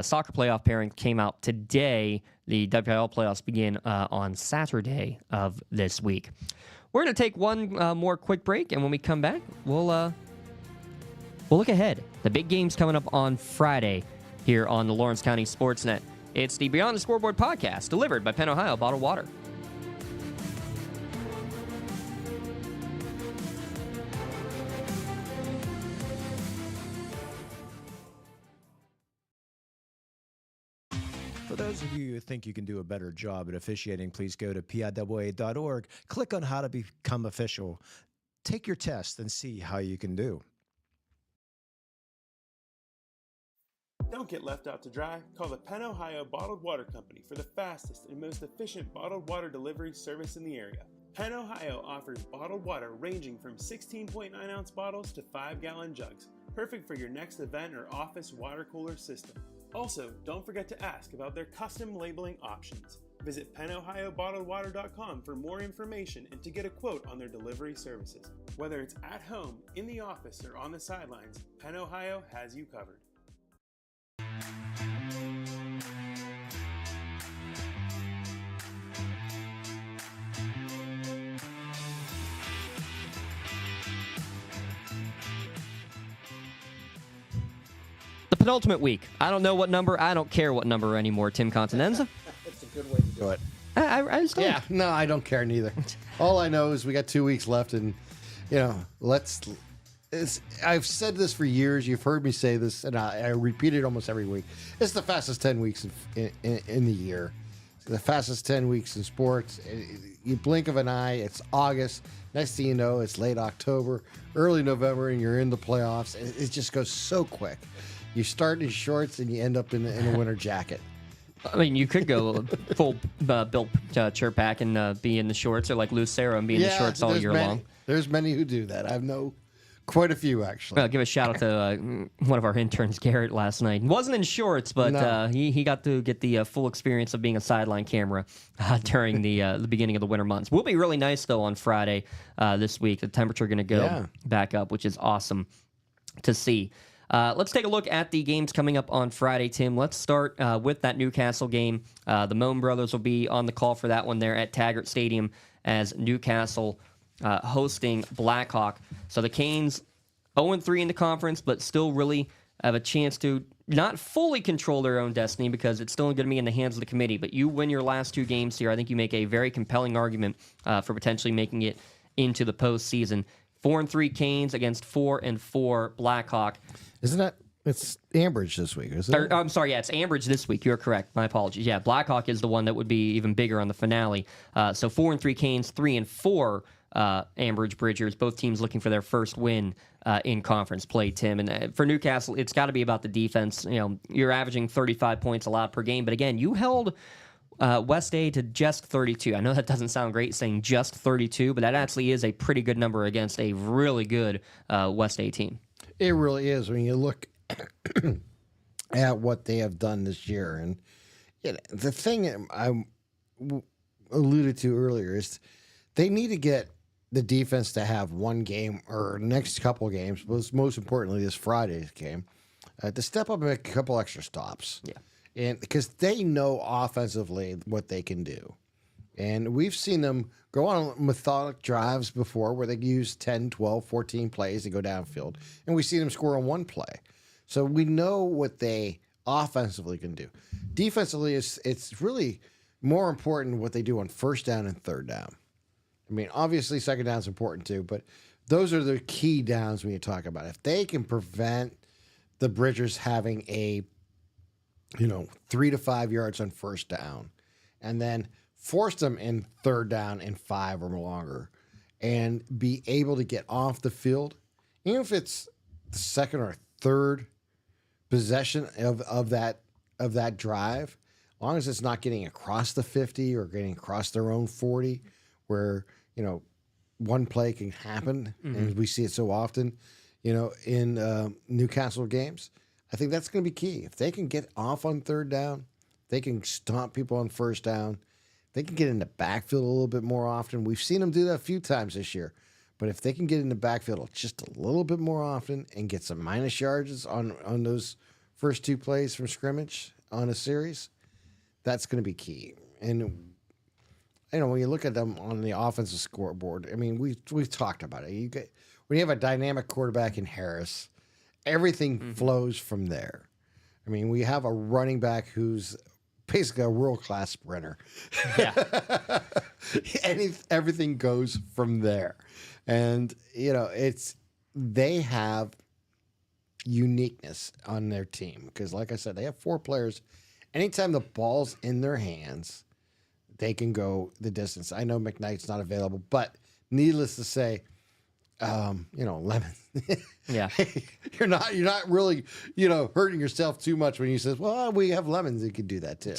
Soccer playoff pairing came out today. The WIL playoffs begin on Saturday of this week. We're going to take one more quick break, and when we come back, we'll look ahead. The big game's coming up on Friday here on the Lawrence County SportsNet. It's the Beyond the Scoreboard podcast, delivered by Penn Ohio Bottled Water. For those of you who think you can do a better job at officiating, please go to PIAA.org, click on how to become official, take your test, and see how you can do. Don't get left out to dry. Call the Penn Ohio Bottled Water Company for the fastest and most efficient bottled water delivery service in the area. Penn Ohio offers bottled water ranging from 16.9-ounce bottles to 5-gallon jugs, perfect for your next event or office water cooler system. Also, don't forget to ask about their custom labeling options. Visit PenOhioBottledWater.com for more information and to get a quote on their delivery services. Whether it's at home, in the office, or on the sidelines, Penn Ohio has you covered. Penultimate week. I don't know what number. I don't care what number anymore, Tim Continenza. That's a good way to do it. I just don't. Yeah, no, I don't care neither. All I know is we got 2 weeks left, and, I've said this for years. You've heard me say this, and I repeat it almost every week. It's the fastest 10 weeks in the year. It's the fastest 10 weeks in sports. You blink of an eye, it's August. Next thing you know, it's late October, early November, and you're in the playoffs. It just goes so quick. You start in shorts and you end up in a winter jacket. I mean, you could go full Bill Chirpak and be in the shorts, or like Lucero and be in the shorts all year long. There's many who do that. I know quite a few, actually. Well, give a shout out to one of our interns, Garrett, last night. Wasn't in shorts, but he got to get the full experience of being a sideline camera during the beginning of the winter months. Will be really nice, though, on Friday this week. The temperature going to go back up, which is awesome to see. Let's take a look at the games coming up on Friday, Tim. Let's start with that Newcastle game. The Moan brothers will be on the call for that one there at Taggart Stadium as Newcastle hosting Blackhawk. So the Canes 0-3 in the conference, but still really have a chance to not fully control their own destiny because it's still going to be in the hands of the committee. But you win your last 2 games here. I think you make a very compelling argument for potentially making it into the postseason. 4-3 Canes against 4-4 Blackhawk. Isn't that? It's Ambridge this week, isn't it? I'm sorry, it's Ambridge this week. You're correct. My apologies. Yeah, Blackhawk is the one that would be even bigger on the finale. So 4-3 Canes, 3-4 Ambridge Bridgers. Both teams looking for their first win in conference play, Tim. And for Newcastle, it's got to be about the defense. You know, you're averaging 35 points allowed per game, but again, you held West A to just 32. I know that doesn't sound great saying just 32, but that actually is a pretty good number against a really good West A team. It really is when you look at what they have done this year. And the thing I alluded to earlier is they need to get the defense to have one game or next couple games, but most importantly this Friday's game, to step up and make a couple extra stops. Yeah. And because they know offensively what they can do. And we've seen them go on methodic drives before where they use 10, 12, 14 plays to go downfield. And we see them score on one play. So we know what they offensively can do. Defensively, it's really more important what they do on first down and third down. I mean, obviously second down is important too, but those are the key downs when you talk about it. If they can prevent the Bridgers having 3 to 5 yards on first down and then force them in third down and 5 or longer and be able to get off the field, even if it's the second or third possession of that drive, as long as it's not getting across the 50 or getting across their own 40 where, one play can happen, and we see it so often, in Newcastle games. I think that's going to be key. If they can get off on third down, they can stomp people on first down, they can get in the backfield a little bit more often. We've seen them do that a few times this year. But if they can get in the backfield just a little bit more often and get some minus yards on those first 2 plays from scrimmage on a series, that's going to be key. And when you look at them on the offensive scoreboard, I mean, we've talked about it. When you have a dynamic quarterback in Harris, everything flows from there. I mean, we have a running back who's basically a world-class sprinter. Yeah. And everything goes from there. And, they have uniqueness on their team. Because, like I said, they have 4 players. Anytime the ball's in their hands, they can go the distance. I know McKnight's not available, but needless to say, Lemon. Yeah. You're not really, hurting yourself too much when you say, well, we have Lemons that can do that too.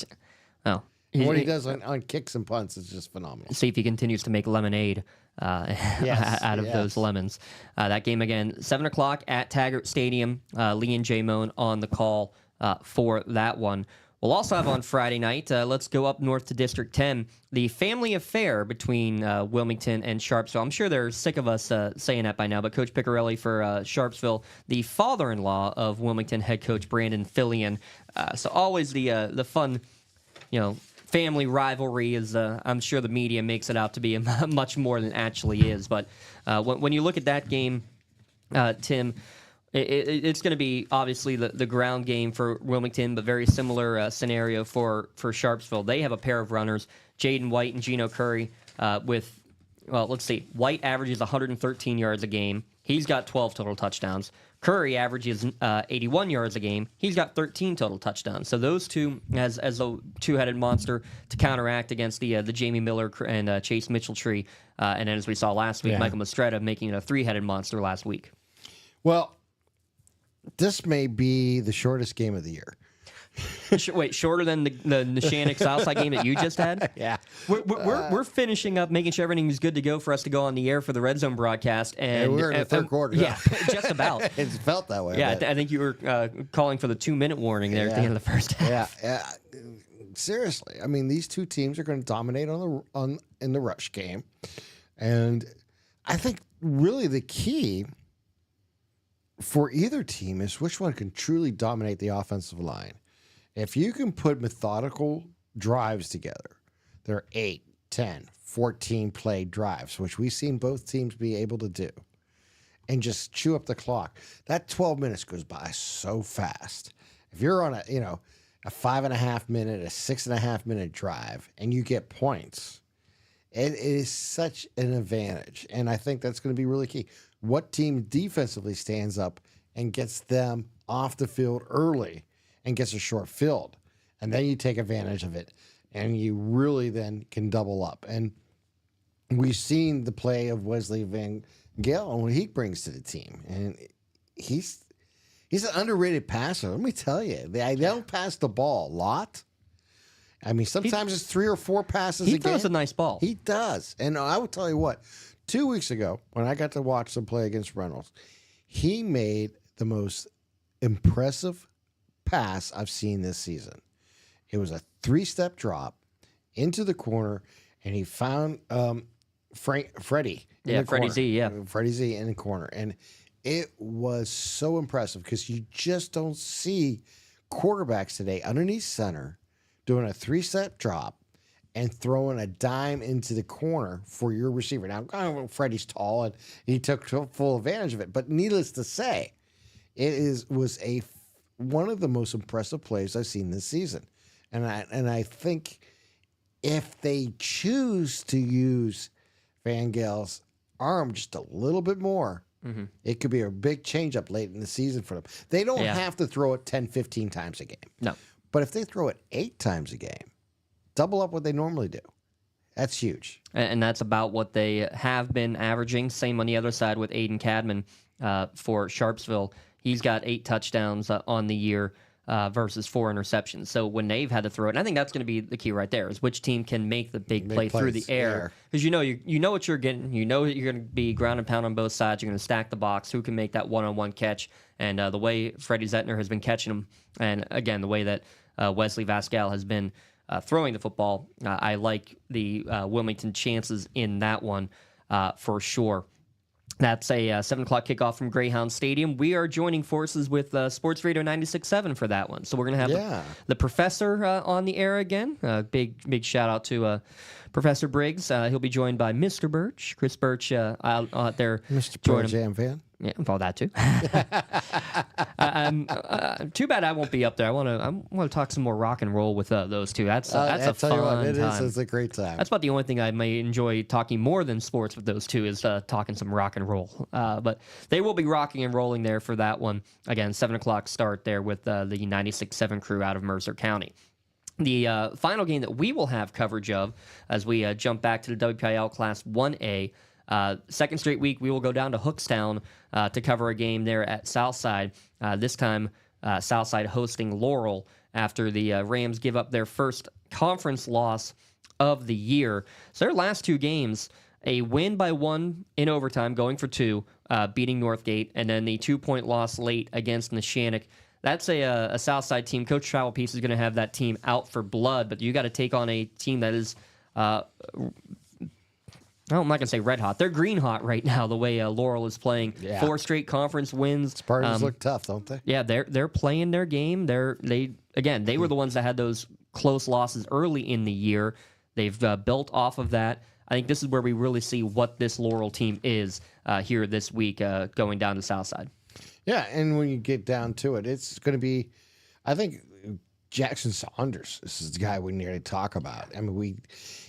Oh. And what he does on kicks and punts is just phenomenal. See if he continues to make lemonade out of those lemons. That game again, 7 o'clock at Taggart Stadium. Lee and J. Moan on the call for that one. We'll also have on Friday night, let's go up north to District 10, the family affair between Wilmington and Sharpsville. I'm sure they're sick of us saying that by now, but Coach Piccarelli for Sharpsville, the father-in-law of Wilmington head coach Brandon Fillion. So always the fun, family rivalry is, I'm sure the media makes it out to be much more than it actually is. But when you look at that game, Tim, it's going to be obviously the ground game for Wilmington, but very similar scenario for Sharpsville. They have a pair of runners, Jaden White and Gino Curry, let's see. White averages 113 yards a game. He's got 12 total touchdowns. Curry averages 81 yards a game. He's got 13 total touchdowns. So those two as a two-headed monster to counteract against the Jamie Miller and Chase Mitchell tree. And then as we saw last week, Michael Mastretta making it a three-headed monster last week. Well, this may be the shortest game of the year Wait, shorter than the Neshannock Southside game that you just had? Yeah. We're finishing up, making sure everything's good to go for us to go on the air for the Red Zone broadcast. And we're in the third quarter. Yeah, just about. It's felt that way. Yeah, I think you were calling for the 2-minute warning there at the end of the first half. Yeah. Seriously, I mean, these two teams are going to dominate in the rush game, and I think really the key for either team is which one can truly dominate the offensive line. If you can put methodical drives together, they're 8, 10, 14 play drives, which we've seen both teams be able to do, and just chew up the clock. That 12 minutes goes by so fast. If you're on a 5.5 minute, a 6.5 minute drive, and you get points, it is such an advantage. And I think that's going to be really key. What team defensively stands up and gets them off the field early and gets a short field? And then you take advantage of it, and you really then can double up. And we've seen the play of Wesley Van Gaal and what he brings to the team. And he's an underrated passer. Let me tell you, they don't pass the ball a lot. I mean, sometimes it's 3 or 4 passes a game. He throws a nice ball. He does. And I will tell you what, 2 weeks ago, when I got to watch them play against Reynolds, he made the most impressive pass I've seen this season. It was a 3-step drop into the corner, and he found Freddie. Freddie Z, Freddie Z in the corner. And it was so impressive because you just don't see quarterbacks today underneath center doing a 3-step drop and throwing a dime into the corner for your receiver. Now, Freddie's tall and he took full advantage of it, but needless to say, it was one of the most impressive plays I've seen this season. And I think if they choose to use Van Gaal's arm just a little bit more, it could be a big changeup late in the season for them. They don't have to throw it 10, 15 times a game. No. But if they throw it 8 times a game, double up what they normally do. That's huge. And that's about what they have been averaging. Same on the other side with Aiden Cadman for Sharpsville. He's got 8 touchdowns on the year versus 4 interceptions. So when they've had to throw it, and I think that's going to be the key right there, is which team can make the big play through the air. Because you know what you're getting. You know that you're going to be ground and pound on both sides. You're going to stack the box. Who can make that one-on-one catch? And the way Freddie Zettner has been catching them, and again, the way that Wesley Vascal has been throwing the football, I like the Wilmington chances in that one for sure. That's a 7 o'clock kickoff from Greyhound Stadium. We are joining forces with Sports Radio 96.7 for that one. So we're going to have the professor on the air again. Big shout out to Professor Briggs. He'll be joined by Mr. Birch, Chris Birch out there. Mr. Pearl Jam fan. Yeah, all that too. Too bad I won't be up there. I want to talk some more rock and roll with those two. That's a fun time. It's a great time. That's about the only thing I may enjoy talking more than sports with those two is talking some rock and roll. But they will be rocking and rolling there for that one. Again, 7 o'clock start there with the 96.7 crew out of Mercer County. The final game that we will have coverage of as we jump back to the WPIL Class 1A. Second straight week, we will go down to Hookstown to cover a game there at Southside. This time, Southside hosting Laurel after the Rams give up their first conference loss of the year. So their last 2 games, a win by 1 in overtime, going for 2, beating Northgate, and then the 2-point loss late against Neshannock. That's a Southside team. Coach Travelpiece is going to have that team out for blood, but you got to take on a team that is I'm not going to say red hot. They're green hot right now, the way Laurel is playing. 4 straight conference wins. Spartans look tough, don't they? Yeah, they're playing their game. They were the ones that had those close losses early in the year. They've built off of that. I think this is where we really see what this Laurel team is here this week going down to Southside. Yeah, and when you get down to it, it's going to be, I think, Jackson Saunders. This is the guy we nearly talk about. I mean,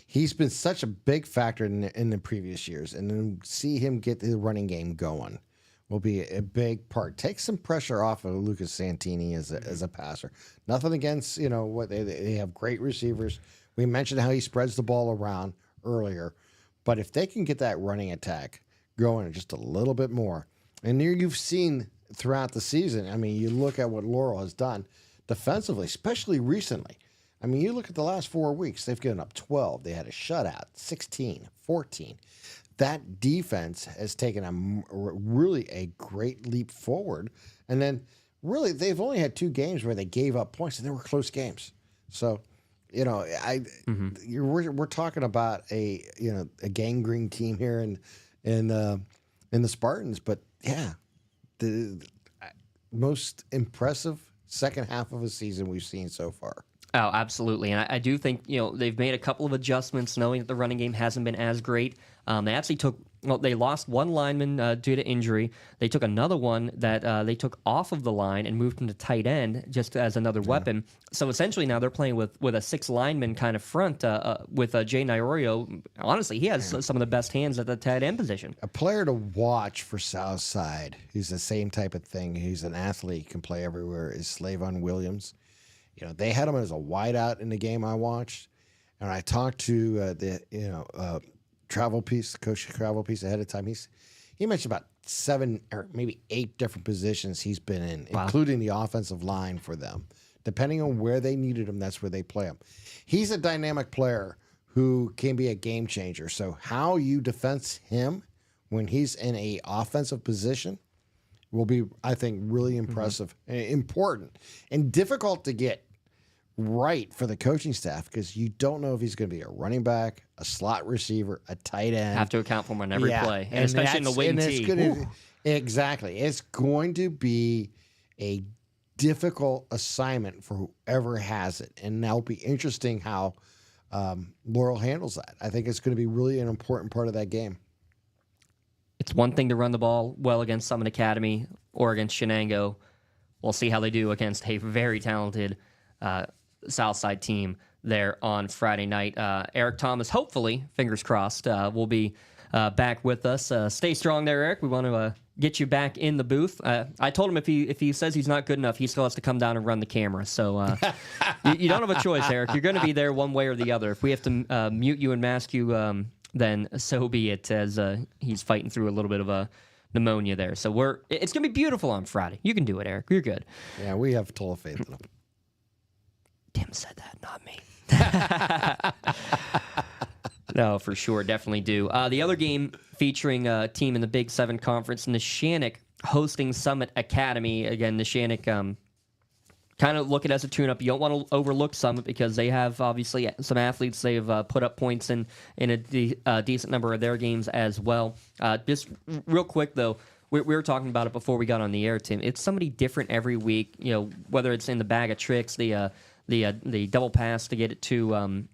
he's been such a big factor in the previous years, and then see him get the running game going will be a big part. Take some pressure off of Lucas Santini as a passer. Nothing against what they have great receivers. We mentioned how he spreads the ball around earlier, but if they can get that running attack going just a little bit more, and you've seen throughout the season. I mean, you look at what Laurel has done. defensively, especially recently. I mean, you look at the last 4 weeks, they've given up 12. They had a shutout, 16, 14. That defense has taken really a great leap forward. And then really they've only had 2 games where they gave up points, and they were close games. So, we're talking about a gangrene team here in the Spartans, but yeah, the most impressive second half of a season we've seen so far. Oh, absolutely. And I do think, they've made a couple of adjustments knowing that the running game hasn't been as great. They actually they lost one lineman due to injury. They took another one that they took off of the line and moved him to tight end just as another weapon. So essentially now they're playing with a 6 lineman kind of front with Jay Naiorio. Honestly, he has some of the best hands at the tight end position. A player to watch for Southside, who's the same type of thing. He's an athlete, can play everywhere, is Slavon Williams. They had him as a wideout in the game I watched, and I talked to Travel Piece, Coach Travel Piece ahead of time. He mentioned about 7 or maybe 8 different positions he's been in, including the offensive line for them. Depending on where they needed him, that's where they play him. He's a dynamic player who can be a game changer. So how you defense him when he's in a offensive position will be, I think, really impressive and important and difficult to get right for the coaching staff because you don't know if he's going to be a running back, a slot receiver, a tight end. Have to account for him on every play, and especially in the wing tee. Exactly. It's going to be a difficult assignment for whoever has it, and that'll be interesting how Laurel handles that. I think it's going to be really an important part of that game. It's one thing to run the ball well against Summit Academy or against Shenango. We'll see how they do against a very talented Southside team there on Friday night. Eric Thomas, hopefully, fingers crossed, will be back with us. Stay strong there, Eric. We want to get you back in the booth. I told him if he says he's not good enough, he still has to come down and run the camera. So you don't have a choice, Eric. You're going to be there one way or the other. If we have to mute you and mask you, then so be it, as he's fighting through a little bit of a pneumonia there. So it's going to be beautiful on Friday. You can do it, Eric. You're good. Yeah, we have total faith in him. Tim said that, not me. No, for sure. Definitely do. The other game featuring a team in the Big 7 Conference, Neshannock hosting Summit Academy. Again, Neshannock kind of look at it as a tune-up. You don't want to overlook Summit because they have, obviously, some athletes. They've put up points in a decent number of their games as well. Just real quick, though, we were talking about it before we got on the air, Tim. It's somebody different every week, whether it's in the bag of tricks, the double pass to get it to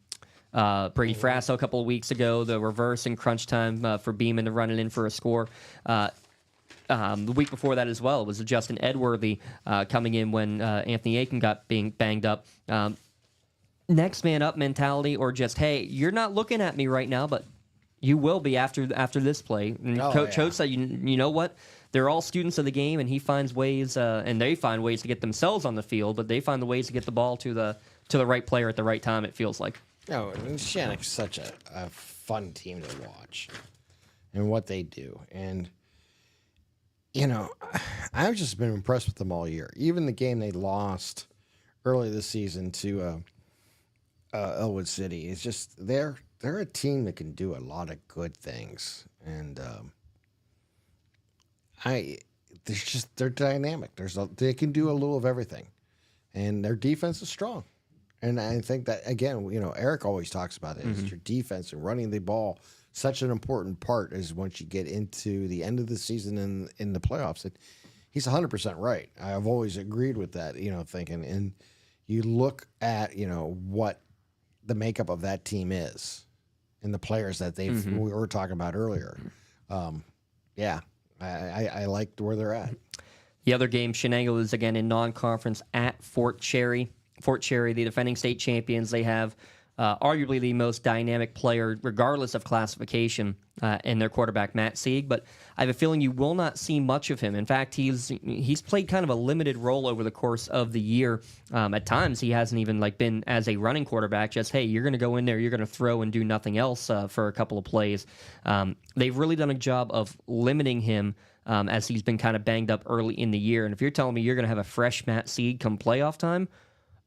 Brady Frasso a couple of weeks ago, the reverse in crunch time for Beeman to run it in for a score. The week before that as well was Justin Edworthy coming in when Anthony Aiken got being banged up. Next man up mentality, or just, hey, you're not looking at me right now, but you will be after this play. And Coach Oates said, you know what? They're all students of the game, and he finds ways, and they find ways to get themselves on the field, but they find the ways to get the ball to the right player at the right time, it feels like. And Shannock's such a fun team to watch and what they do. And, I've just been impressed with them all year. Even the game they lost early this season to Elwood City, it's just they're a team that can do a lot of good things. And they're dynamic. They can do a little of everything, and their defense is strong. And I think that, again, Eric always talks about it. It's your defense and running the ball. Such an important part is once you get into the end of the season and in the playoffs. He's 100% right. I've always agreed with that, thinking. And you look at, what the makeup of that team is and the players that we were talking about earlier. I liked where they're at. The other game, Shenango is again in non-conference at Fort Cherry. Fort Cherry, the defending state champions, they have arguably the most dynamic player, regardless of classification, in their quarterback, Matt Sieg. But I have a feeling you will not see much of him. In fact, he's played kind of a limited role over the course of the year. At times, he hasn't even been as a running quarterback. Just, hey, you're going to go in there, you're going to throw and do nothing else for a couple of plays. They've really done a job of limiting him as he's been kind of banged up early in the year. And if you're telling me you're going to have a fresh Matt Seed come playoff time,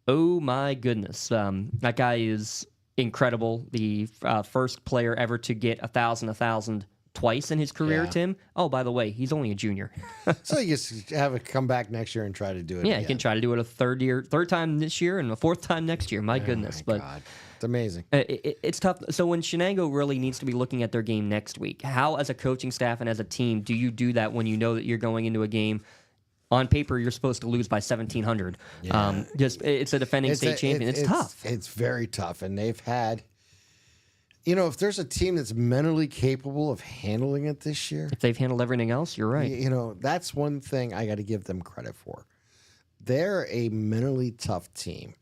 oh my goodness. That guy is incredible. The first player ever to get 1,000 twice in his career, Tim. Oh, by the way, he's only a junior. So you just have it come back next year and try to do it Yeah, again. he can try to do it a third time this year and a fourth time next year. My goodness. My God. It's amazing. It's tough. So when Shenango really needs to be looking at their game next week, how as a coaching staff and as a team do you do that when you know that you're going into a game on paper you're supposed to lose by 1,700? It's a defending state champion. It's tough. It's very tough. And they've had, if there's a team that's mentally capable of handling it this year. If they've handled everything else, you're right. That's one thing I got to give them credit for. They're a mentally tough team.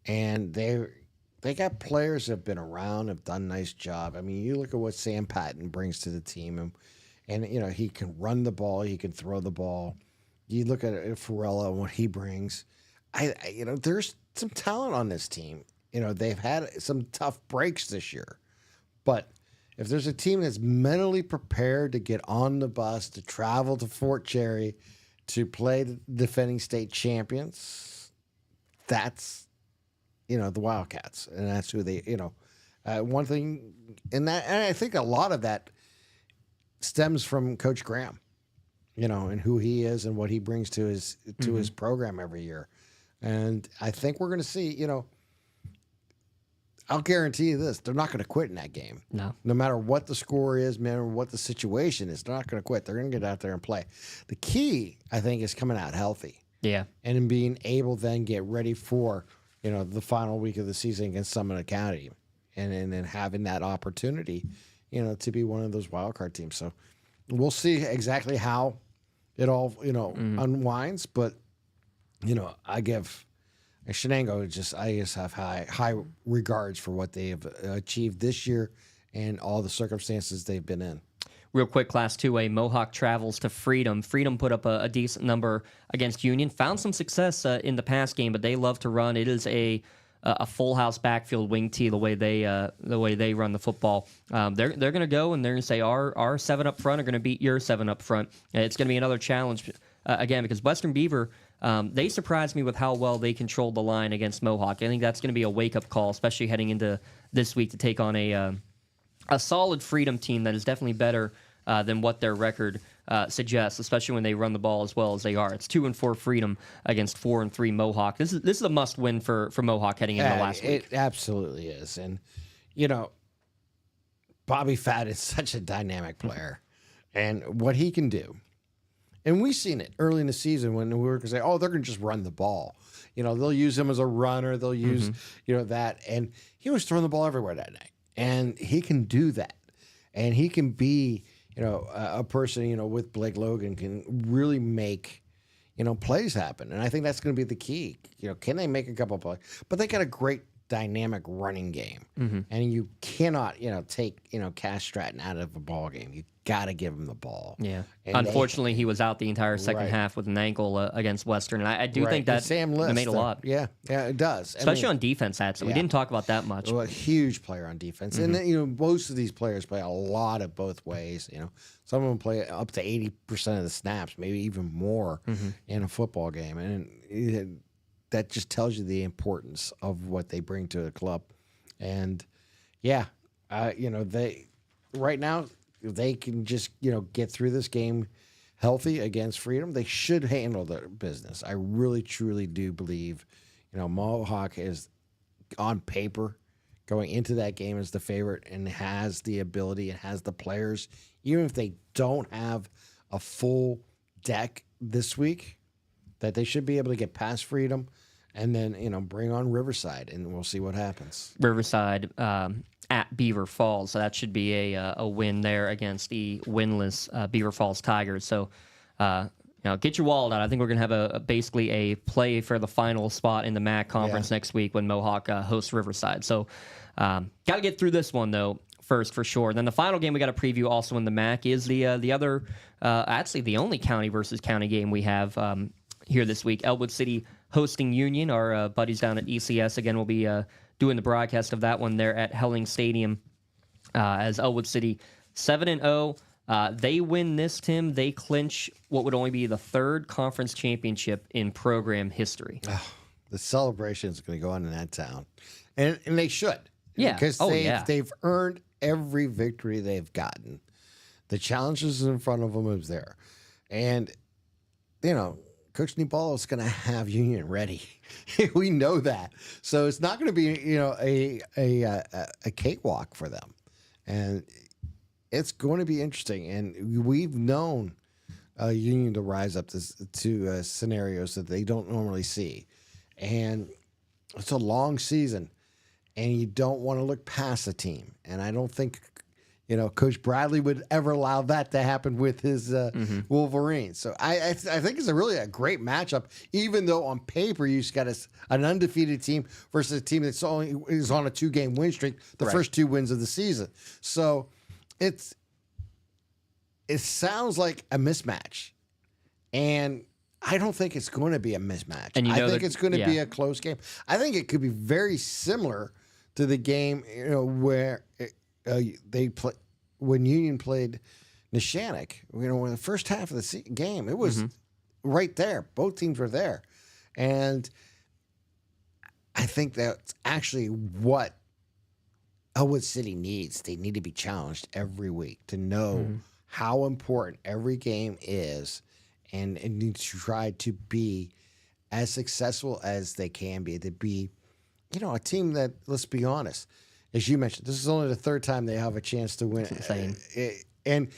And they got players that have been around, have done a nice job. I mean, you look at what Sam Patton brings to the team. And he can run the ball. He can throw the ball. You look at Farella and what he brings. There's some talent on this team. They've had some tough breaks this year. But if there's a team that's mentally prepared to get on the bus, to travel to Fort Cherry, to play the defending state champions, that's, the Wildcats. And that's who they, one thing, and I think a lot of that stems from Coach Graham, and who he is and what he brings to his program every year. And I think we're going to see, I'll guarantee you this, they're not going to quit in that game. No matter what the score is, no matter what the situation is, they're not going to quit. They're going to get out there and play. The key, I think, is coming out healthy. Yeah. And in being able then get ready for, the final week of the season against Summit County. And then having that opportunity, to be one of those wild card teams. So we'll see exactly how it all, unwinds. But, I give Shenango I just have high regards for what they have achieved this year and all the circumstances they've been in. Real quick, Class 2A, Mohawk travels to Freedom. Freedom put up a decent number against Union. Found some success in the pass game, but they love to run. It is a full house backfield wing tee the way they run the football. They're going to go and they're going to say our 7 up front are going to beat your 7 up front. It's going to be another challenge again because Western Beaver. They surprised me with how well they controlled the line against Mohawk. I think that's going to be a wake-up call, especially heading into this week to take on a solid Freedom team that is definitely better than what their record suggests, especially when they run the ball as well as they are. It's 2-4 Freedom against 4-3 Mohawk. This is a must-win for Mohawk heading into last week. It absolutely is. And, Bobby Fatt is such a dynamic player. And what he can do, and we've seen it early in the season when we were going to say, oh, they're going to just run the ball. They'll use him as a runner. They'll use, that. And he was throwing the ball everywhere that night. And he can do that. And he can be, a person, with Blake Logan can really make, plays happen. And I think that's going to be the key. Can they make a couple of plays? But they got a great dynamic running game. And you cannot, take, Cash Stratton out of a ball game. You got to give him the ball. Yeah. And unfortunately, he was out the entire second half with an ankle against Western. And I do think that Sam List, made a lot. Yeah, it does. Especially on defense, we didn't talk about that much. Well, a huge player on defense. And then, most of these players play a lot of both ways. Some of them play up to 80% of the snaps, maybe even more in a football game. And that just tells you the importance of what they bring to the club. And, they right now, they can just, get through this game healthy against Freedom. They should handle their business. I really, truly do believe, Mohawk is on paper going into that game as the favorite and has the ability and has the players, even if they don't have a full deck this week, that they should be able to get past Freedom and then, bring on Riverside, and we'll see what happens. Riverside at Beaver Falls, so that should be a win there against the winless Beaver Falls Tigers. So, get your wallet out. I think we're going to have basically a play for the final spot in the MAC conference next week when Mohawk hosts Riverside. So, got to get through this one, though, first for sure. Then the final game we got to preview also in the MAC is the other, actually the only county versus county game we have here this week. Elwood City hosting Union. Our buddies down at ECS again will be doing the broadcast of that one there at Helling Stadium as Elwood City 7-0. They win this, Tim, they clinch what would only be the third conference championship in program history. Oh, the celebration is going to go on in that town. And they should. Yeah. Because Oh, they've earned every victory they've gotten. The challenges in front of them is there. And, Coach Nibalo is going to have Union ready. We know that. So it's not going to be, a cakewalk for them. And it's going to be interesting. And we've known Union to rise up to scenarios that they don't normally see. And it's a long season. And you don't want to look past the team. And I don't think, Coach Bradley would ever allow that to happen with his Wolverines. So I think it's a great matchup, even though on paper you just got an undefeated team versus a team that's is on a 2-game win streak, the first 2 wins of the season. So it sounds like a mismatch. And I don't think it's going to be a mismatch. And I think it's going to be a close game. I think it could be very similar to the game, where they play when Union played Neshannock. In the first half of the game, it was right there. Both teams were there, and I think that's actually what Elwood City needs. They need to be challenged every week to know how important every game is, and need to try to be as successful as they can be. To be, a team that, let's be honest, as you mentioned, this is only the third time they have a chance to win. And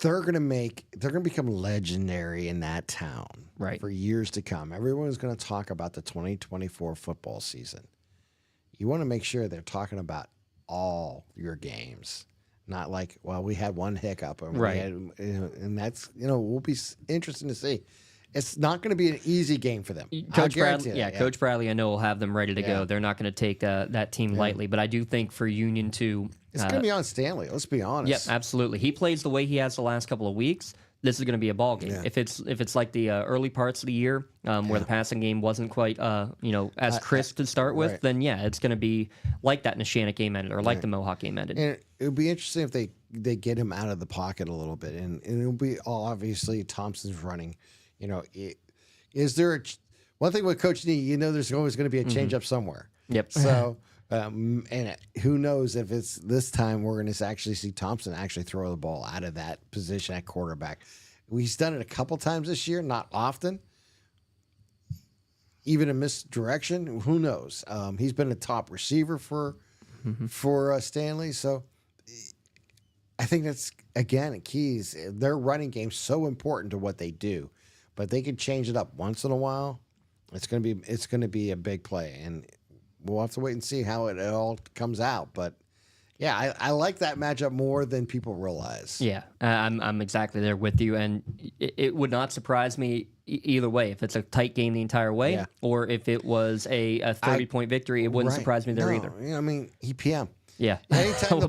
they're going to become legendary in that town for years to come. Everyone's going to talk about the 2024 football season. You want to make sure they're talking about all your games, not like, well, we had one hiccup, and that's will be interesting to see. It's not going to be an easy game for them. Coach Bradley, I know, will have them ready to go. They're not going to take that team lightly, but I do think for Union to... It's going to be on Stanley, let's be honest. Yep, absolutely. He plays the way he has the last couple of weeks. This is going to be a ball game. Yeah. If it's like the early parts of the year where the passing game wasn't quite as crisp to start with, then it's going to be like that Neshannock game ended or like the Mohawk game ended. And it would be interesting if they get him out of the pocket a little bit, and it'll be obviously Thompson's running. Is there one thing with Coach Nee? There's always going to be a change up somewhere. Yep. So, and who knows if it's this time we're going to actually see Thompson actually throw the ball out of that position at quarterback. He's done it a couple times this year, not often. Even a misdirection, who knows? He's been a top receiver for Stanley, so I think that's again keys. Their running game's so important to what they do. But they can change it up once in a while. It's going to be a big play, and we'll have to wait and see how it all comes out. But yeah, I like that matchup more than people realize. Yeah, I'm exactly there with you, and it would not surprise me either way. If it's a tight game the entire way, or if it was a 30-point victory, it wouldn't surprise me there either. EPM. Yeah. Anytime the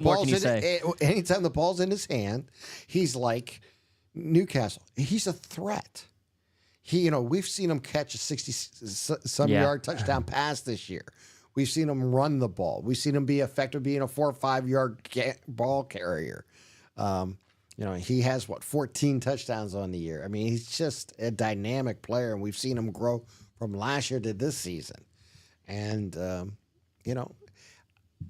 ball's in his hand, he's like Newcastle. He's a threat. We've seen him catch a 60-some-yard touchdown pass this year. We've seen him run the ball. We've seen him be effective being a 4 or 5 yard ball carrier. He has 14 touchdowns on the year. I mean, he's just a dynamic player, and we've seen him grow from last year to this season. And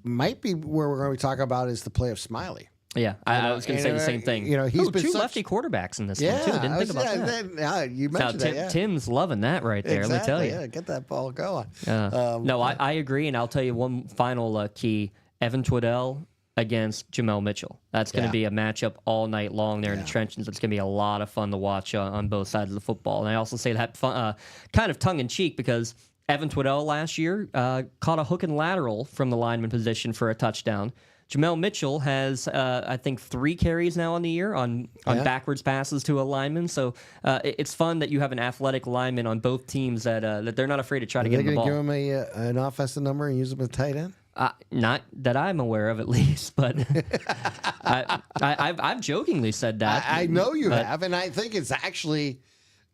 might be where we're going to talk about is the play of Smiley. Yeah, I was going to say the same thing. He's been two lefty quarterbacks in this one, too. Didn't think about that. You mentioned that. Tim's loving that right there, exactly, let me tell you. Yeah, get that ball going. No, I agree, and I'll tell you one final key. Evan Twiddell against Jamel Mitchell. That's going to be a matchup all night long there in the trenches. It's going to be a lot of fun to watch on both sides of the football. And I also say that kind of tongue-in-cheek because Evan Twiddell last year caught a hook and lateral from the lineman position for a touchdown. Jamel Mitchell has, I think, 3 carries now on the year on backwards passes to a lineman. So it's fun that you have an athletic lineman on both teams that they're not afraid to try to get him the ball. Are they going to give him an offensive number and use him as a tight end? Not that I'm aware of, at least, but I've jokingly said that. I know you have, and I think it's actually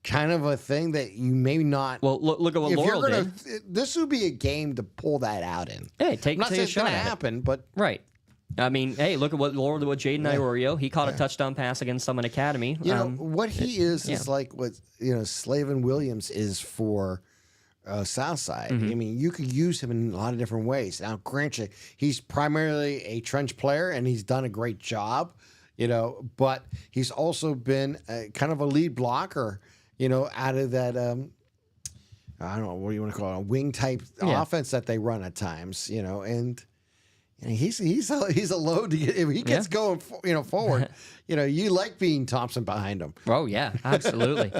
kind of a thing that you may not. Well, look at what Laurel did. This would be a game to pull that out in. Hey, take I'm not saying a it's shot going to at happen, but right. I mean, hey, look at what Jaden Iorio. He caught a touchdown pass against Summit Academy. What he is like what Slavin Williams is for Southside. Mm-hmm. I mean, you could use him in a lot of different ways. Now, granted, he's primarily a trench player, and he's done a great job. But he's also been kind of a lead blocker. Out of that. I don't know what you want to call it, a wing type offense that they run at times. And he's a load to get. If he gets going, forward, you like being Thompson behind him. Oh yeah, absolutely.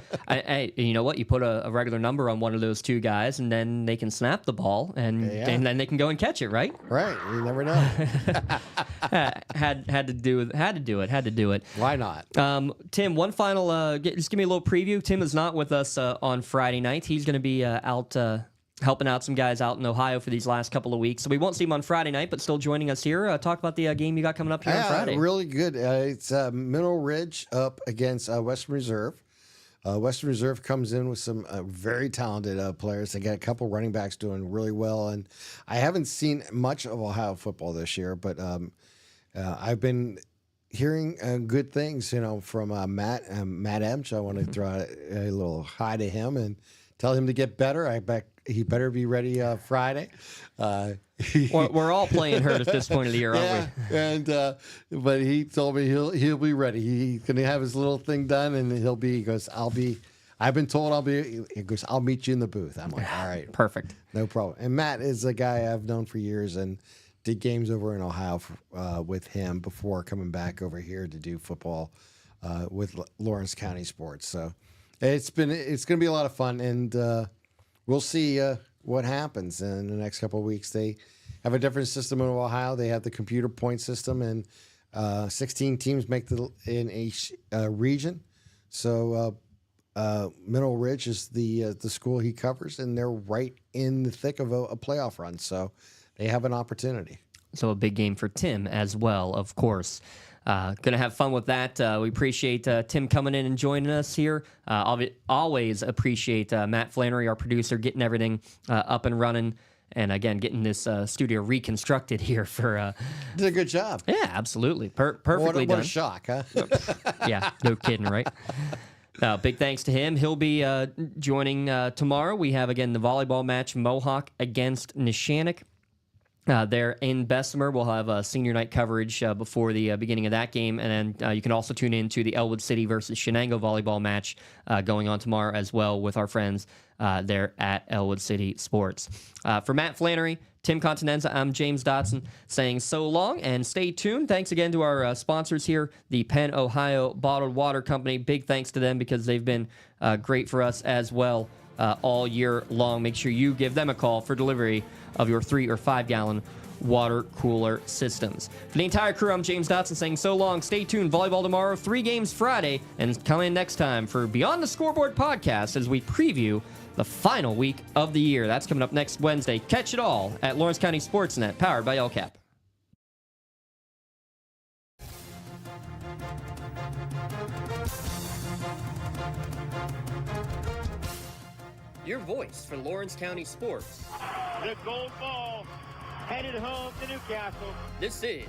You know what? You put a regular number on one of those two guys, and then they can snap the ball, and then they can go and catch it. Right. Right. You never know. had to do it. Why not? Tim, one final. Just give me a little preview. Tim is not with us on Friday night. He's going to be out. Helping out some guys out in Ohio for these last couple of weeks. So we won't see him on Friday night, but still joining us here. Talk about the game you got coming up here on Friday. Really good. It's Mineral Ridge up against Western Reserve. Western Reserve comes in with some very talented players. They got a couple running backs doing really well. And I haven't seen much of Ohio football this year, but I've been hearing good things, from Matt Emch. I want to throw out a little hi to him and tell him to get better. I bet he better be ready Friday. We're all playing hurt at this point of the year, aren't we? And but he told me he'll be ready. He's gonna have his little thing done, and he goes, I've been told I'll be. He goes, I'll meet you in the booth. I'm like, all right, perfect, no problem. And Matt is a guy I've known for years and did games over in Ohio with him before coming back over here to do football with Lawrence County Sports. So it's going to be a lot of fun, and we'll see what happens in the next couple of weeks. They have a different system in Ohio. They have the computer point system, and 16 teams make in each region. So Mineral Ridge is the school he covers, and they're right in the thick of a playoff run. So they have an opportunity. So a big game for Tim as well, of course. Going to have fun with that. We appreciate Tim coming in and joining us here. Always appreciate Matt Flannery, our producer, getting everything up and running. And again, getting this studio reconstructed here for... Did a good job. Yeah, absolutely. Perfectly done. What a shock, huh? Yeah, no kidding, right? Big thanks to him. He'll be joining tomorrow. We have, again, the volleyball match, Mohawk against Neshannock. There in Bessemer, we'll have senior night coverage before the beginning of that game, and then you can also tune in to the Elwood City versus Shenango volleyball match going on tomorrow as well with our friends there at Elwood City Sports. For Matt Flannery, Tim Continenza, I'm James Dotson saying so long and stay tuned. Thanks again to our sponsors here, the Penn Ohio Bottled Water Company. Big thanks to them because they've been great for us as well all year long. Make sure you give them a call for delivery of your 3 or 5 gallon water cooler systems. For the entire crew, I'm James Dotson saying so long. Stay tuned. Volleyball tomorrow, 3 games Friday, and come in next time for Beyond the Scoreboard podcast as we preview the final week of the year. That's coming up next Wednesday. Catch it all at Lawrence County SportsNet, powered by LCAP. Your voice for Lawrence County sports. The gold ball headed home to Newcastle. This is